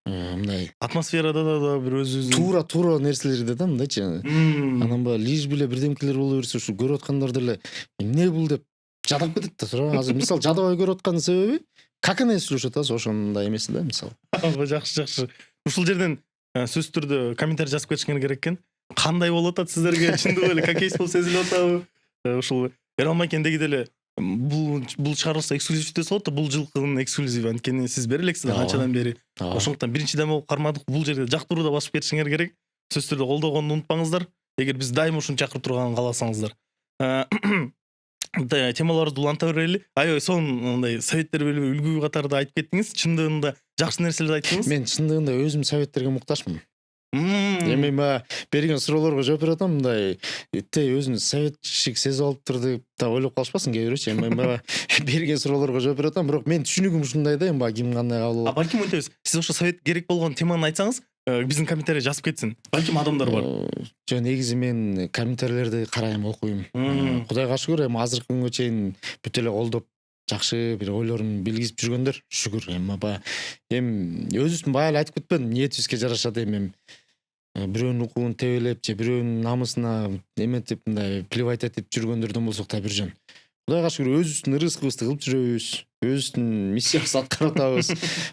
мындай Атмосферада да бир өзүбүздүн туура нерселерди да мындайчы. Анан баягы лишь биле бирдемкелер боло берсе, ушул көрүп аткандар деле эмне бул деп жадап кетет да, туура. Азыр мисалы жадабай көрүп атканын себеби как она сүйлөшөт азыр ошондой эмеси да, мисалы. жакшы. Ушул жерден сөзсүз түрдө комментарий жазып кетишиңер керек экен. Кандай болуп атат сиздерге? Чындык эле какейс болуп сезилип атабы? Ушул Эралман экендеги деле бул чыгарылса эксклюзив десе болот да, бул жылкынын эксклюзиви. Анткени сиз бере элексиз канчадан бери. Ошондуктан биринчиден болуп кармадык. Бул жерде жактырууда басып кетишиңер керек. Сөзсүз түрдө колдогонду унутпаңыздар. Эгер биз дайыма ушуну чакырып турганын кааласаңыздар. Темаларды уланта берели. Аябай сонун мындай советтер берип үлгү катарда айтып кеттиңиз. Чындыгында жакшы нерселерди айттыңыз. Мен чындыгында өзүм советтерге муктажмын. Эми берген суроолорго жооп берип атам, мындай өзүн советчик сезип алыптыр деп да ойлоп калышпасын кээ бирөөчү. Эми берген суроолорго жооп берип атам, бирок менин түшүнүгүм ушундай да, эми ким кандай кабыл алат. Балким мынтебиз. Сиз ошо совет керек болгон теманы айтсаңыз, биздин комментарий жазып кетсин. Балким адамдар бар. Жөн негизи мен комментарийлерди карайм, окуйм. Кудайга шүгүр, эми азыркы күнгө чейин бүт эле колдоп жакшы бир ойлорун билгизип жүргөндөр шүгүр. Эми өзүбүздүн бая эле айтып кетпедим, ниетибизге жараша дейм. Бирөөнүн укугун тебелеп же бирөөнүн намысына эметип мындай плевать этип жүргөндөрдөн болсок да бир жөн. Кудайга шүгүр өзүбүздүн рызкыбызды кылып жүрөбүз, өзүбүздүн миссиябызды аткарып атабыз.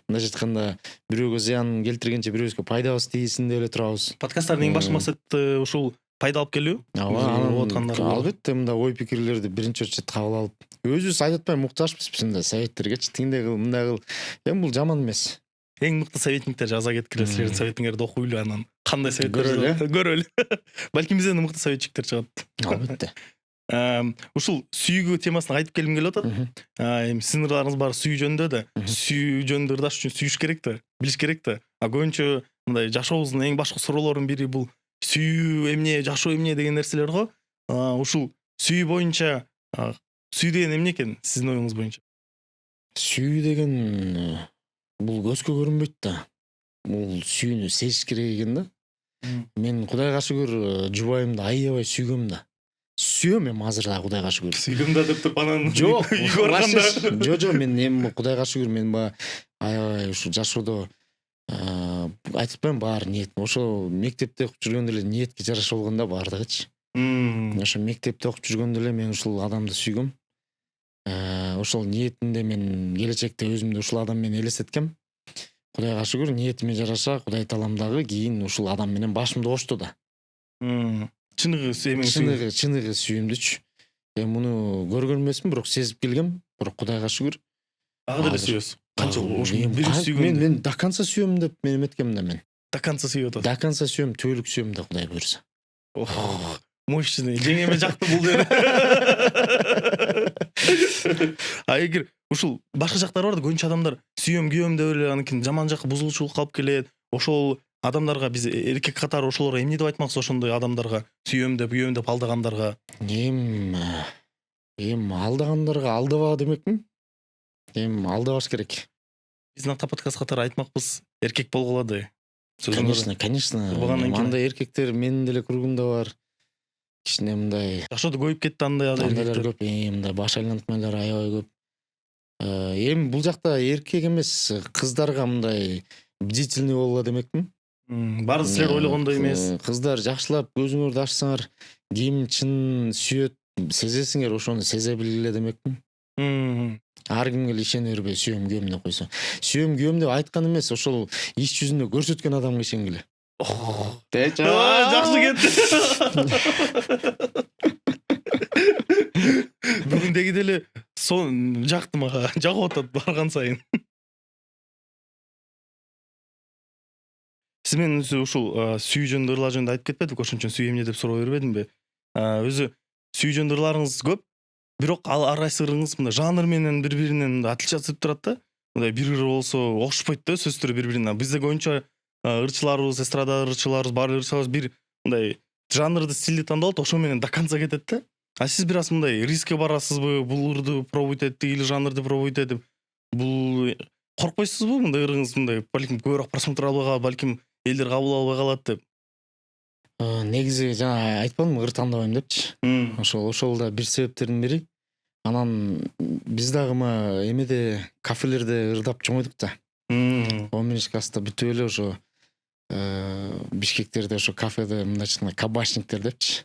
Мындайча айтканда бирөөгө зыян келтиргенче бирөөбүзгө пайдабыз тийсин деп эле турабыз. Подкасттардын эң башкы максаты ушул пайда алып келүү. Албетте мындай ой пикирлерди биринчи очередь кабыл алып, өзүбүз айтып атпайбы, муктажбыз биз мындай советтергечи, тигиндей кыл, мындай кыл. Эми бул жаман эмес. Эң мыкты советниктер жаза кеткиле, силердин советиңерди окуйлу, анан кандай совет көрөлү. Балким бизден мыкты советчиктер чыгат. Албетте. Ушул сүйгүү темасына кайтып келгим келип атат. Эми сиздин ырларыңыз баары сүйүү жөнүндө да. Сүйүү жөнүндө ырдаш үчүн сүйүш керек да, билиш керек да. Көбүнчө мындай жашообуздун эң башкы суроолорунун бири бул сүйүү эмне, жашоо эмне деген нерселер го. Ушул сүйүү боюнча сүйүү деген эмне экен сиздин оюңуз боюнча? Сүйүү деген бул көзгө көрүнбөйт да. Бул сүйүүнү сезиш керек экен да. Мен Кудайга шүгүр жубайымды аябай сүйгөм да. Сүйөм эми азыр да, Кудайга шүгүр. Сүйгөм да деп туруп анан жок, жок, мен эми Кудайга шүгүр мен аябай ушу жашоодо айтып атпаймынбы баары ниет. Ошо мектепте окуп жүргөндө эле ниетке жараша болгон да баардыгычы. Ошо мектепте окуп жүргөндө эле мен ушул адамды сүйгөм. Ошол ниетимде мен келечекте өзүмдү ушул адам менен элестеткем. Кудайга шүгүр ниетиме жараша Кудай таалам дагы кийин ушул адам менен башымды кошту да. Чыныгы сүйүмдүчү. Эми муну көргөн эмесмин, бирок сезип келгем. Бирок Кудайга шүгүр. Ага деле сүйөсүз. Канча сүйгөм. Мен до конца сүйөм деп мен эметкем да мен. До конца сүйүп атат. До конца сүйөм, түбөлүк сүйөм да Кудай буйрса. Мощный. Жеңеме жакты бул дер. Эгер ушул башка жактар бар да, көбүнчө адамдар сүйөм, күйөм деп эле анан кийин жаман жакка бузулуучулукка алып келет. Ошол адамдарга биз эркек катары ошолорго эмне деп айтмакчысыз, ошондой адамдарга сүйөм деп, күйөм деп алдагандарга? Алдагандарга алдабаа демекмин. Алдабаш керек. Биздин Ата подкаст катары айтмакпыз, эркек болгула да. Конечно. Андай эркектер менин деле кругумда бар. Кичине мындай жашоодо көбөйүп кетти андай адамдар көп, мындай баш айлантмалар аябай көп. Эми бул жакта эркек эмес, кыздарга мындай бдительный болгула демекмин. Баары силер ойлогондой эмес. Кыздар жакшылап көзүңөрдү ачсаңар, ким чын сүйөт, сезесиңер, ошону сезе билгиле демекмин. Ар кимге ишене бербей сүйөм, күйөм деп койсо. Сүйөм, күйөм деп айткан эмес, ошол иш жүзүндө көрсөткөн адамга ишенгиле. Жакшы кетти. Бүгүндеги деле сон жакты мага, жагып атат барган сайын. Сиз менен ушул сүйүү жөнүндө, ырлар жөнүндө айтып кетпедик, ошон үчүн сүйүү эмне деп суроо бербедимби? Өзү сүйүү жөнүндө ырларыңыз көп, бирок ар кайсы ырыңыз мындай жанр менен бири-биринен отличаться этип турат да. Мындай бир ыр болсо окшошпойт да, сөз түрү бири-бирине. Бизде көбүнчө ырчыларыбыз, эстрада ырчыларыбыз, баары ырчыларыбыз бир мындай жанрды, стилди тандалат, ошо менен до конца кетет да. А сиз бир аз мындай рискке барасызбы, бул ырды пробуйт этип, тигил жанрды пробуйт этип, бул коркпойсузбу мындай ырыңыз мындай балким көбүрөөк просмотр албай калат, балким элдер кабыл албай калат деп? Негизи жана айтпадымбы, ыр тандабайм депчи. Ошол да бир себептердин бири. Анан биз дагы эмеде кафелерде ырдап чоңойдук да. 11 класста бүтүп эле ошо Бишкектерде ошо кафеде мындайча кабачниктер депчи.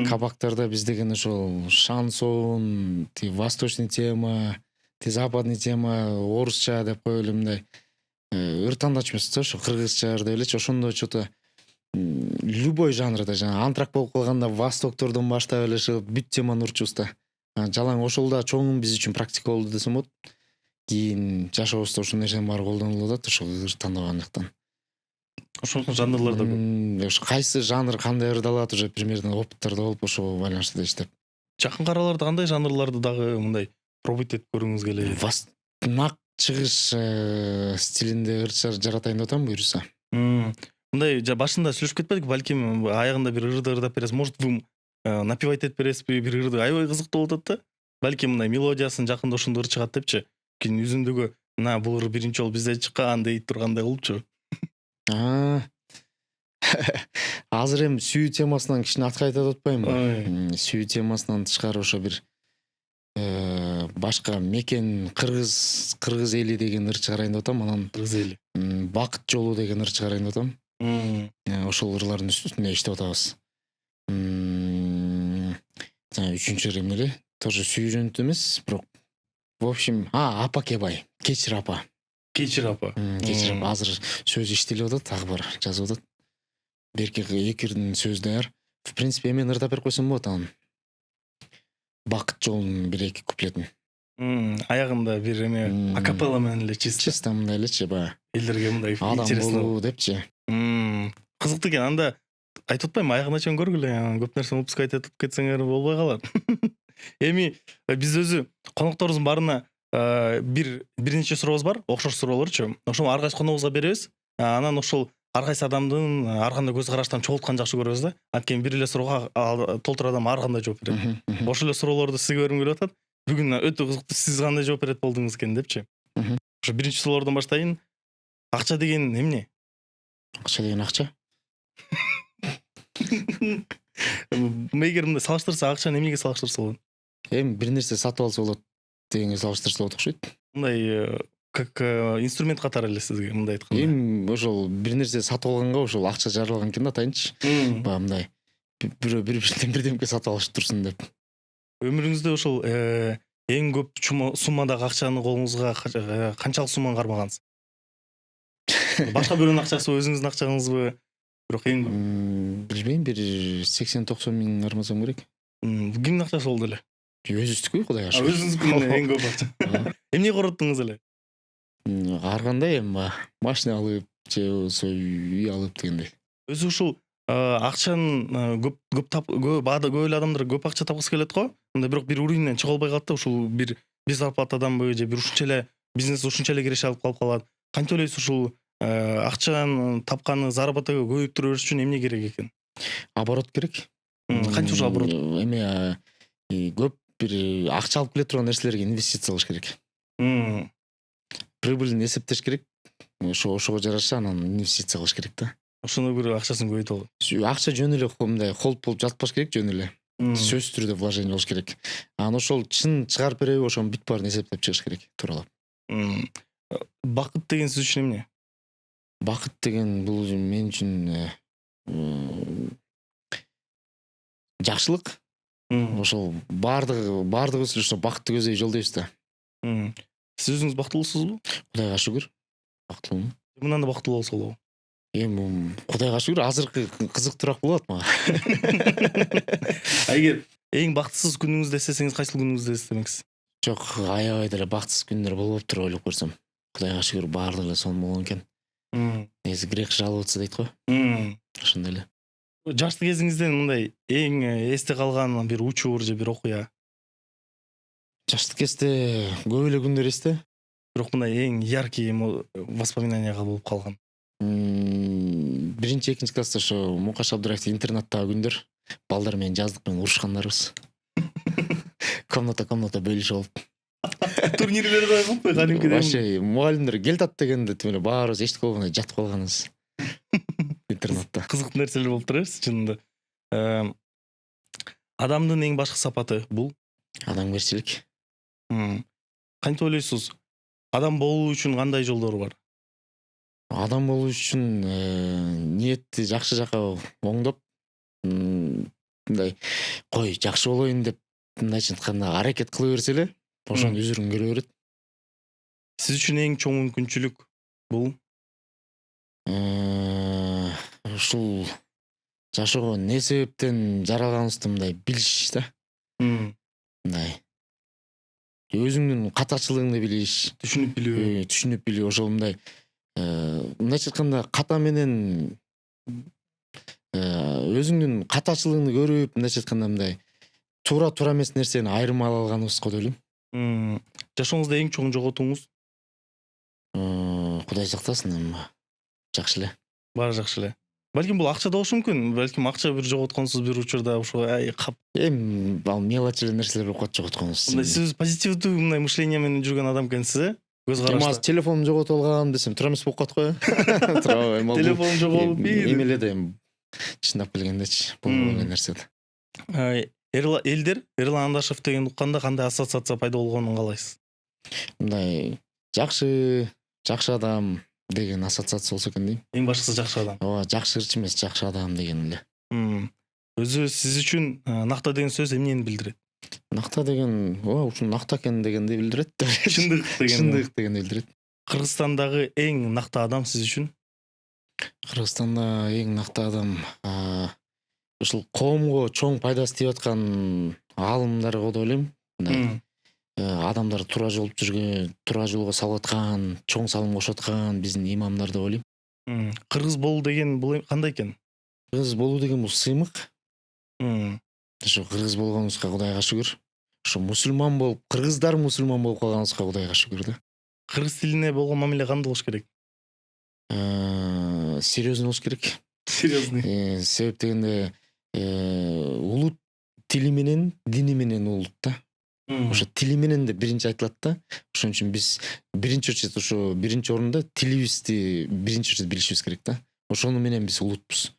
Кабактарда биз деген ошол шансон, восточный тема, западный тема, орусча деп коелу эле мындай ыр тандачубуз да, ошо кыргызча деп элечи. Ошондо чото любой жанрда, жана антрак болуп калганда востоктордон баштап эле ошо бүт теманы урчубуз да. Жалаң ошол да чоң биз үчүн практика болду десем болот. Кийин жашообузда ушул нерсенин баары колдонулуп атат, ошо ыр тандагандыктан. Ошол жанрларда көп. Ошо кайсы жанр кандай ырдалат уже примерно опыттарда болуп, ошого байланыштуу иштеп. Жакын араларда кандай жанрларды дагы мындай пробуйт этип көргүңүз келеби? Нак чыгыш стилинде ырчар жаратайын деп атам буюрса. Мындай башында сүйлөшүп кетпедик, балким аягында бир ырды ырдап бересиз. Может, вы напевать этип бересизби, бир ырды аябай кызыктуу болуп атат да. Балким мындай мелодиясын жакында ошондо ыр чыгат депчи. Кийин үзүндүгү, бул ыр биринчи жолу бизде чыккан дейт тургандай болупчу. Азыр эми сүйүү темасынан кичине артка айтып атпаймынбы? Ой. Сүйүү темасынан тышкары ошо бир башка мекен кыргыз эли деген ыр чыгарайын деп атам. Анан Кыргыз эли. бакыт жолу деген ыр чыгарайын деп атам. Ошол ырлардын үстүнө иштеп атабыз. Жана үчүнчү ыр эмне эле? Тоже сүйүү жөнүндө эмес, бирок в общем, апа кебай. Кечир апа. Кечир апа. Кечир апа. Азыр сөз иштелип атат, дагы бар жазып атат. Берки экирдин сөзү даяр. В принципе, мен ырдап берип койсом болот анын. Бакыт жолунун бир эки куплетин. Аягында бир эме акапелла менен эле Чисто мындай элечи баягы. элдерге мындай Адам интересно. болуу депчи. Кызыктуу экен. Анда айтып атпаймынбы, аягына чейин көргүлө, көп нерсени упускать этип кетсеңер болбой калат. Эми биз өзү конокторубуздун баарына бир нече сурообуз бар, окшош суроолорчу. Ошону ар кайсы коногубузга беребиз. Анан ошол ар кайсы адамдын ар кандай көз караштан чогултканын жакшы көрөбүз да. Анткени бир эле суроого толтур адам ар кандай жооп берет. Ошол эле суроолорду сизге бергим келип атат. Бүгүн өтө кызыктуу, сиз кандай жооп берет болдуңуз экен депчи. Ошо биринчи суроолордон баштайын. Акча деген эмне? Акча деген акча. Эгер мындай салыштырса, акчаны эмнеге салыштырса болот? Эми бир нерсе сатып алса болот дегенге салыштырса болот окшойт. Мындай как инструмент катары эле сизге мындай айтканда. Эми ошол бир нерсе сатып алганга ошол акча жаралган экен да, атайынчы. Баягы мындай бирөө бирдемке сатып алышып турсун деп. Өмүрүңүздө ошол эң көп суммадагы акчаны колуңузга канчалык сумманы кармагансыз? Башка бирөөнүн акчасы, өзүңүздүн акчаңызбы? Бирок эң көп. Билбейм, бир 80-90 миң кармасам керек. Кимдин акчасы болду эле? Өзүбүздүкү, Кудайга шүгүр. Өзүңүздүн эң көп акча. Эмне короттуңуз эле? Ар кандай эми машина алып, же болбосо үй алып дегендей. Өзү ушул акчанын көп эле адамдар көп акча тапкысы келет го. Мындай бирок бир уровеньден чыга албай калат да, ушул бир зарплатаданбы же бир ушунча эле бизнес ушунча эле киреше алып калып калат. Кантип ойлойсуз ушул акчаны тапканы заработогу көбөйүптүрө бериш үчүн эмне керек экен? Оборот керек. Кантип ушул оборот? Эми көп бир акча алып келе турган нерселерге инвестиция кылыш керек. Прибыльн эсептеш керек. Ошого жараша анан инвестиция кылыш керек да. Ошондо бир акчасын көбөйтүп алат. Акча жөн эле мындай холд болуп жатпаш керек, жөн эле. Сөзсүз түрдө вложение болуш керек. Анан ошол чын чыгарып береби, ошонун бүт баарын эсептеп чыгыш керек, тууралап. Бакыт деген сиз үчүн эмне? Бакыт деген бул мен үчүн жакшылык. Ошол баардыгыбыз ошо бакытты көздөй жолдойбуз да. Сиз өзүңүз бактылуусузбу? Кудайга шүгүр. Бактылуумун. Мындан да бактылуу болсо болобу? Эми Кудайга шүгүр, азыркы кызыктуураак болот мага. Эгер эң бактысыз күнүңүздү эстесеңиз, кайсыл күнүңүздү эстемексиз? Жок, аябай деле бактысыз күндөр болбоптур ойлоп көрсөм. Кудайга шүгүр, баардыгы эле сонун болгон экен. Негизи грех жаловаться дейт го. Ошондой эле. Жаштык кезиңизден мындай эң эсте калган бир учур же бир окуя? Жаштык кезде көп эле күндөр эсте. Бирок мындай эң яркий воспоминанияга болуп калган. Биринчи, экинчи класста ошо Мукаш Абдыраевдин интернаттагы күндөр. Балдар менен жаздык менен урушкандарыбыз. Комната бөлүшүп алып. Турнирлерди койгонбу? Кадимкидей. Вообще мугалимдер келтат дегенде тим эле баарыбыз эчтик болбогондой жатып калганбыз. Интернатта. Кызыктуу нерселер болуп турабыз чынында. Адамдын эң башкы сапаты бул Адамгерчилик. Кантип ойлойсуз? Адам болуу үчүн кандай жолдор бар? Адам болуу үчүн ниетти жакшы жака оңдоп, мындай кой жакшы болоюн деп мындайча айтканда аракет кыла берсе эле, ошону үзүрүң көрө берет. Сиз үчүн эң чоң мүмкүнчүлүк бул? Ушул жашоого эмне себептен жаралганыбызды мындай билиш да. Мындай өзүңдүн катачылыгыңды билиш, түшүнүп билүү, ошол мындай мындайча айтканда ката менен өзүңдүн катачылыгыңды көрүп, мындайча айтканда мындай туура эмес нерсени айырмалай алганыбыз го деп ойлойм. Жашооңузда эң чоң жоготууңуз? Кудай сактасын, эми жакшы эле. Баары жакшы эле. Балким бул акча да болушу мүмкүн. Балким акча бир жоготконсуз бир учурда ошо кап. Эми ал мелочь эле нерселер болуп калат жоготконубуз. Сиз позитивдүү мындай мышление менен жүргөн адам экенсиз, көз Эми азыр карашта. телефонум жоготуп алгам десем туура эмес болуп калат го. Туура эми Телефон жоголуп эмеле да эми чындап келгендечи боло берген нерсе да. Элдер Эрлан Андашев деген укканда кандай ассоциация пайда болгонун каалайсыз? Мындай жакшы адам деген ассоциация болсо экен дейм. Эң башкысы жакшы адам. Ооба, жакшы ырчы эмес, жакшы адам деген эле. Өзү сиз үчүн накта деген сөз эмнени билдирет? Накта деген, ушул накта экен дегенди билдирет. Чындык деген. Чындык дегенди билдирет. Кыргызстандагы эң накта адам сиз үчүн? Кыргызстанда эң накта адам ушул коомго чоң пайдасы тийип аткан аалымдар го деп ойлойм. Мындай адамдар туура жолуп жүргөн, туура жолго салып аткан, чоң салым кошуп аткан биздин имамдар деп ойлойм. Кыргыз болуу деген бул кандай экен? Кыргыз болуу деген бул сыймык. Мм. Ошо кыргыз болгонубузга Кудайга шүгүр. Ошо мусулман болуп, кыргыздар мусулман болуп калганыбызга Кудайга шүгүр да. Кыргыз тилине болгон мамиле кандай болуш керек? Серьезный болуш керек. Серьезный. Себеп дегенде улут тили менен, дини менен улут да. Ошо тили менен да биринчи айтылат да. Ошон үчүн биз биринчи очередь ошо биринчи орунда тилибизди биринчи очередь билишибиз керек да. Ошону менен биз улутпуз.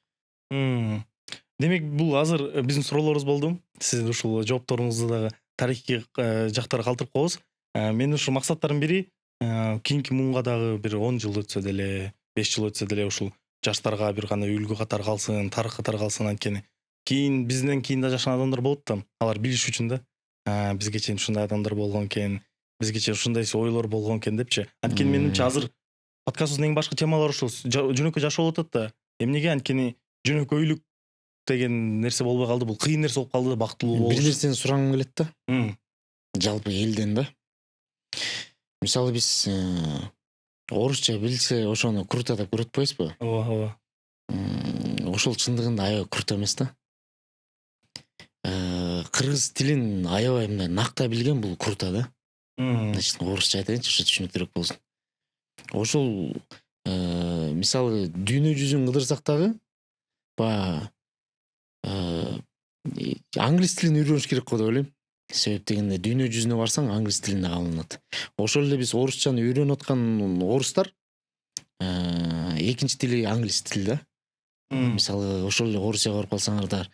Демек бул азыр биздин суроолорубуз болду. Сиз ушул жоопторуңузду дагы тарыхый жактары калтырып коебуз. Менин ушул максаттардын бири кийинки муунга дагы бир 10 жыл өтсө деле, 5 жыл өтсө деле ушул жаштарга бир кандай үлгү катары калсын, тарых катары калсын, анткени кийин бизден кийин да жашаган адамдар болот да. Алар билиш үчүн да. Бизге чейин ушундай адамдар болгон экен, бизге чейин ушундай ойлор болгон экен депчи. Анткени менимче азыр подкастыбыздын эң башкы темалары ушул жөнөкөй жашоо болуп атат да. Эмнеге? Анткени жөнөкөйлүк деген нерсе болбой калды. Бул кыйын нерсе болуп калды да, бактылуу болуш. Бир нерсени сурагым келет да. Жалпы элден да. Мисалы биз орусча билсе, ошону круто деп көрөт атпайбызбы? Ооба. Ошол чындыгында аябай круто эмес да. Кыргыз тилин аябай мындай накта билген бул круто да. Значит, орусча айтайынчы, ошо түшүнүктүүрөөк болсун. Ошол мисалы дүйнө жүзүн кыдырсак дагы баягы англис тилин үйрөнүш керек го деп ойлойм. Себеп дегенде дүйнө жүзүнө барсаң англис тилинде кабылынат. Ошол эле биз орусчаны үйрөнүп аткан орустар экинчи тили англис тил да. Мисалы ошол эле Орусияга барып калсаңардар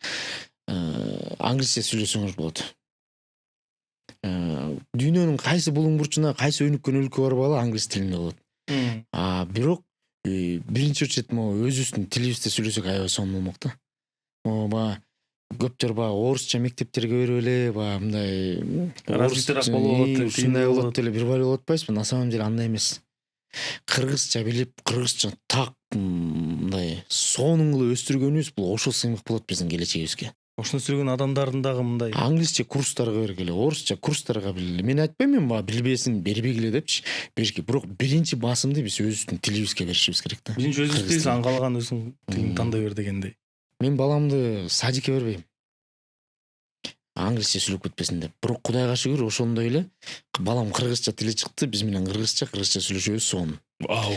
англисче сүйлөсөңөр болот. Дүйнөнүн кайсы булуң бурчуна, кайсы өнүккөн өлкө барып ала англис тилинде болот. Бирок биринчи очередь могу өзүбүздүн тилибизде сүйлөсөк аябай сонун болмок да. Баягы көптөр баягы орусча мектептерге берип эле баягы мындай Развитыйраак болуп атат, ушундай болот эле бир бали болуп атпайбызбы? На самом деле андай эмес. Кыргызча билип, кыргызча так мындай сонун кылып өстүргөнүбүз бул ошол сыймык болот биздин келечегибизге. Ошону сүргөн адамдардын дагы мындай Англисче курстарга бергиле, орусча курстарга билгиле. Мен айтпайм мен баягы билбесин бербегиле депчи. Бирок биринчи басымды биз өзүбүздүн тилибизге беришибиз керек да. биринчи өзүбүз тилибиз, аны калган өзүң тилиңди тандай бер дегендей. Мен баламды садикке бербейм. Англисче сүйлөп кетпесин деп. Бирок Кудайга шүгүр ошондой эле балам кыргызча тили чыкты, биз менен кыргызча сүйлөшөбүз сонун. Вау.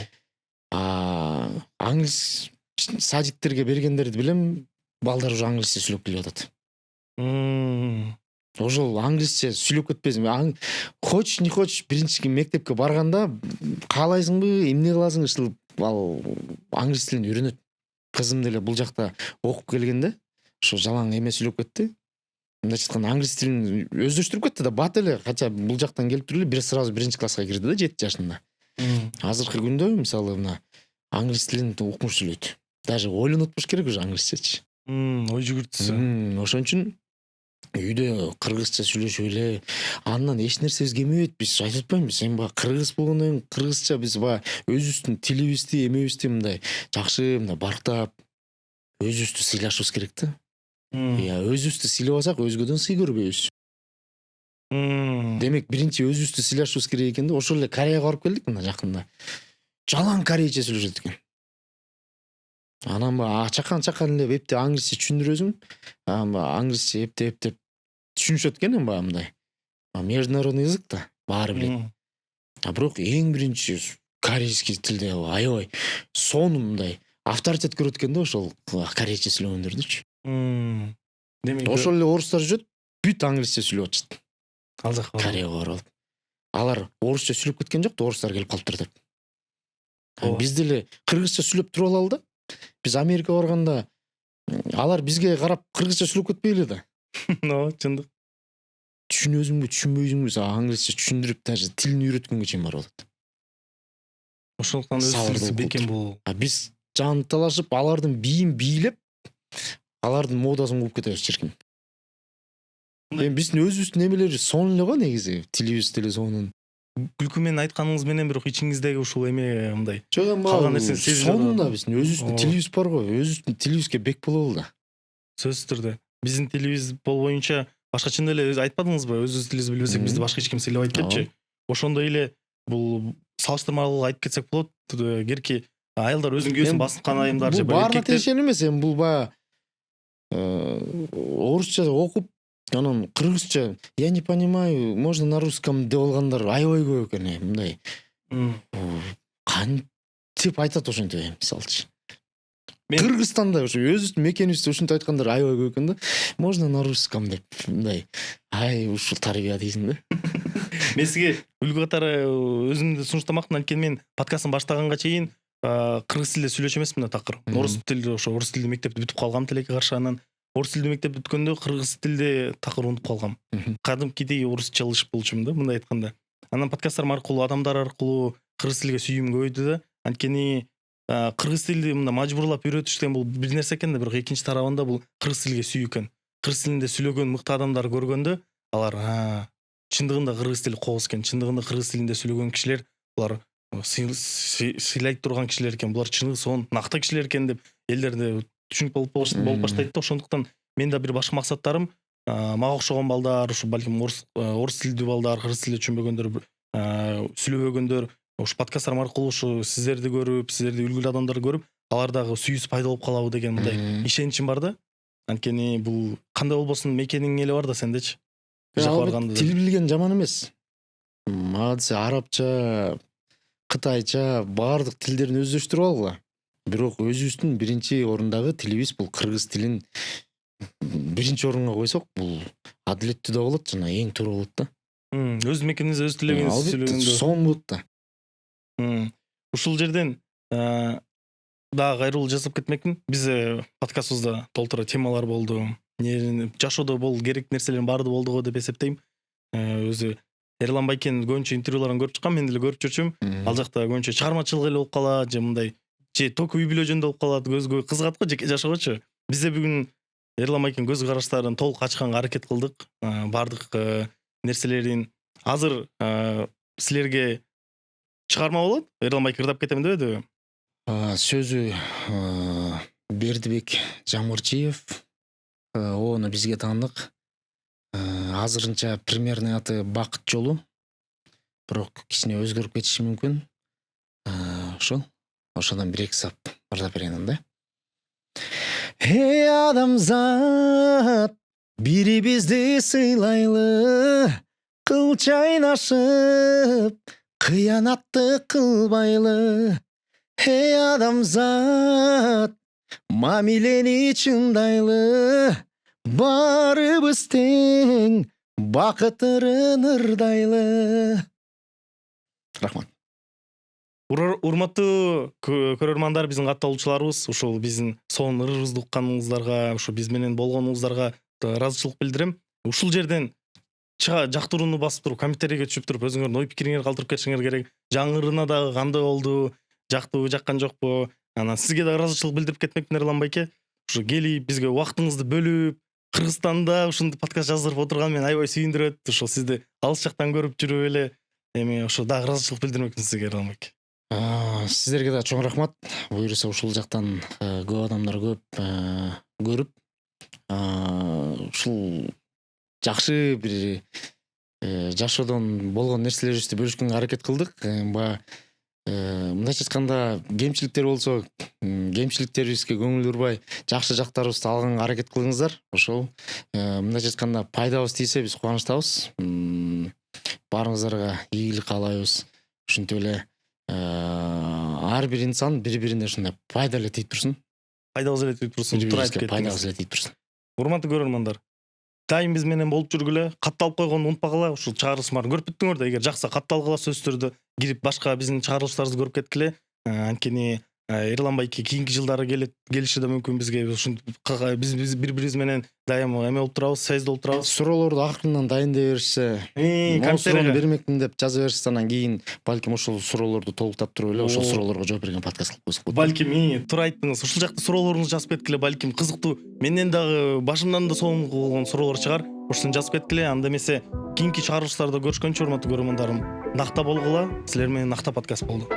Англис садиктерге бергендерди билем, балдар уже англисче сүйлөп келип атат. Ошол англисче сүйлөп кетпесин. Хочешь не хочешь биринчи мектепке барганда каалайсыңбы, эмне кыласың, ушул ал англис тилин үйрөнөт. Кызым деле бул жакта окуп келгенде ошо жалаң эме сүйлөп кетти. Мындайча айтканда англис тилин өздөштүрүп кетти да, бат эле, кача бул жактан келип туруп эле бир сразу биринчи класска кирди да 7 жашында. Азыркы күндө мисалы мына англис тилин укмуш сүйлөйт. Даже ойлонотпуш керек уже англисчечи. Ой жүгүртүсү. Ошон үчүн үйдө кыргызча сүйлөшүп эле, андан эч нерсебиз кемебейт. Биз айтып атпаймынбы, сен баягы кыргыз болгондон кийин кыргызча биз баягы өзүбүздүн тилибизди, эмебизди мындай жакшы мындай бартап өзүбүздү сыйлашыбыз керек да. Өзүбүздү сыйлабасак өзгөдөн сый көрбөйбүз. Демек биринчи өзүбүздү сыйлашыбыз керек экен да. Ошол эле Кореяга барып келдик мына жакында. Жалаң корейче сүйлөшөт экен. Анан чакан эле эптеп англисче түшүндүрөсүң. Англисче эптеп түшүнүшөт экен баягы мындай. Международный язык да, баары билет. Бирок эң биринчи корейский тилде аябай сонун мындай авторитет көрөт экен да ошол корейче сүйлөгөндөрдүчү. Демек ошол эле орустар жүрөт, бүт англисче сүйлөп атышат. Ал жакка Кореяга барып алып. алар орусча сүйлөп кеткен жок, орустар келип калыптыр деп. Ооба. Биз деле кыргызча сүйлөп туруп алалы да. Биз Америкага барганда алар бизге карап кыргызча сүйлөп кетпейли да. Ооба, чындык. Түшүнөсүңбү, түшүнбөйсүңбү, англисче түшүндүрүп, даже тилин үйрөткөнгө чейин барып атат. Ошондуктан өз Сабырдуу тилибизди болуп бекем болуу. Биз жанталашып, алардын бийин бийлеп, алардын модасын угуп кетебиз чиркин. Эми биздин өзүбүздүн эмелери сонун эле го негизи, тилибиз деле сонун. Күлкү менен айтканыңыз менен бирок ичиңиздеги ушул эме мындай. Жок, эми Калган нерсени сезилип сонун да, атат. биздин өзүбүздүн Ооба. тилибиз бар го, өзүбүздүн тилибизге бек бололу да. Сөзсүз түрдө. Биздин тилибиз болбоюнча башкача эле айтпадыңызбы? Өзүбүздүн тилибизди билбесек бизди башка эч ким сыйлабайт депчи. Ошондой эле бул салыштырмалуу айтып кетсек болот. Керки аялдар өзүнүн күйөөсүн басынткан айымдар же бул баарына эркектер. тиешен эмес, эми бул баягы орусча окуп, анан кыргызча я не понимаю, можно на русском деп алгандар аябай көп экен, мындай. Кантип айтат ошентип, мисалчы. Кыргызстанда ошо өзүбүздүн мекенибизде ушинтип айткандар аябай көп экен да. Можно на русском деп, мындай. Ай, ушул тарбия дейсиң да. Мен сизге үлгү катары өзүмдү сунуштамакмын, анткени мен подкастын баштаганга чейин кыргыз тилде сүйлөчү эмесмин да такыр. Орус тилде ошо орус тилдүү мектепти бүтүп калгам тилекке каршы, анан орус тилдүү мектеп бүткөндө кыргыз тилде такыр унутуп калгам. Кадимкидей орусчалыш болчумун да, мындай айтканда. Анан подкасттарым аркылуу, адамдар аркылуу кыргыз тилге сүйүүм көбөйдү да. Анткени кыргыз тилди мында мажбурлап үйрөтүш деген бул бир нерсе экен да, бирок экинчи тарабында бул кыргыз тилге сүйүү экен. Кыргыз тилинде сүйлөгөн мыкты адамдар көргөндө алар чындыгында кыргыз тили кооз экен, чындыгында кыргыз тилинде сүйлөгөн кишилер булар сыйлайт турган кишилер экен, булар чыны сонун накты кишилер экен деп элдерде түшүнүк болуп баштайт да. Ошондуктан мен да бир башка максаттарым мага окшогон балдар, ушу балким орус тилдүү балдар, кыргыз тилде түшүнбөгөндөр, сүйлөбөгөндөр ушу подкасттарым аркылуу ушу сиздерди көрүп, сиздерди үлгүлүү адамдарды көрүп, алардагы сүйүүсү пайда болуп калабы деген мындай ишеничим бар да. Анткени бул кандай болбосун мекениң эле бар да сендечи. Тил билген жаман эмес. Мага десе арабча, кытайча баардык тилдерин өздөштүрүп алгыла. Бирок өзүбүздүн биринчи орундагы тилибиз бул кыргыз тилин биринчи орунга койсок, бул адилеттүү да болот жана эң туура болот да. Өз мекениңизде өз тилегиңизди сүйлөгөндө сонун болот да. Ушул жерден дагы кайрылуу жасап кетмекмин. Биз подкастыбызда толтура темалар болду. Жашоодо болуу керек нерселердин баары болду го деп эсептейм. Өзү Эрлан Байкен көбүнчө интервьюларын көрүп чыккан, мен деле көрүп жүрчүм. Ал жакта көбүнчө чыгармачылык эле болуп калат, же мындай же токий үй бүлө жөнүндө болуп калат, көзгө кызыгат го жеке жашоочу. Биз да бүгүн Эрлан Байкен көз караштарын толук ачканга аракет кылдык. Бардык нерселерин азыр силерге чыгарма болот. Эрлан Байкен ырдап кетем дебедиби? Сөзү Бердибек Жамырчиев. Оны бизге таандык. Азырынча примерный аты Бакыт жолу. Бирок кичине өзгөрүп кетиши мүмкүн. Ошондон бир эки сап ырдап берейин да. Эй адамзат, бирибизди сыйлайлы, кыл чайнашып, кыянатты кылбайлы. Эй адамзат, мамилени чындайлы, барыбыз тең, бакытын ырдайлы. Рахмат. Урматтуу көрөрмандар, биздин катталуучуларыбыз, ушул биздин сонун ырыбызды укканыңыздарга, ушу биз менен болгонуңуздарга ыраазычылык билдирем. Ушул жерден жактырууну басып туруп, комментарийге түшүп туруп, өзүңөрдүн ой пикириңерди калтырып кетишиңер керек. Жаңырына дагы кандай болду, жактыбы, жаккан жокпу? Анан сизге да ыраазычылык билдирип кетмекмин, Эрлан Байке. Ушу келип бизге убактыңызды бөлүп, Кыргызстанда ушундай подкаст жаздырып отурган мени аябай сүйүндүрөт. Ушул сизди алыс жактан көрүп жүрүп эле эми ошо дагы ыраазычылык билдирмекмин сизге, Эрлан Байке. Сиздерге да чоң рахмат. Буюрса ушул жактан көп адамдар көрүп, ушул жакшы бир жашоодон болгон нерселерибизди бөлүшкөнгө аракет кылдык. Мындайча айтканда, кемчиликтер болсо, кемчиликтерибизге көңүл бурбай, жакшы жактарыбызды алганга аракет кылыңыздар. Ошол мындайча айтканда пайдабыз тийсе биз кубанычтабыз. Баарыңыздарга ийгилик каалайбыз. Ушинтип эле ар бир инсан бири-бирине ушундай пайда эле тийип турсун. Пайдабыз эле тийип турсун. Пайдабыз эле тийип турсун. Урматтуу көрөрмандар, дайым биз менен болуп жүргүлө, катталып койгонун унутпагыла. Ушул чыгарылыштын баарын көрүп бүттүңөр да. Эгер жакса катталгыла сөзсүз түрдө кирип башка биздин чыгарылыштарыбызды көрүп кеткиле. Анткени Эрлан байке кийинки жылдары келиши да мүмкүн бизге. Ушинтип биз бири-бирибиз менен дайым эме болуп турабыз, связьда болуп турабыз. Суроолорду акырынан дайындай беришсе, могу суроону бермекмин деп жаза беришсе, анан кийин балким ошол суроолорду толуктап туруп эле ошол суроолорго жооп берген подкаст кылып койсок болот. Балким туура айттыңыз. Ушул жакта суроолоруңузду жазып кеткиле. Балким кызыктуу, менден дагы башымдан да соңку болгон суроолор чыгар. Ошону жазып кеткиле. Анда эмесе кийинки чыгарылыштарда көрүшкөнчө урматтуу көрөрмандарым, накта болгула. Силер менен накта подкаст болду.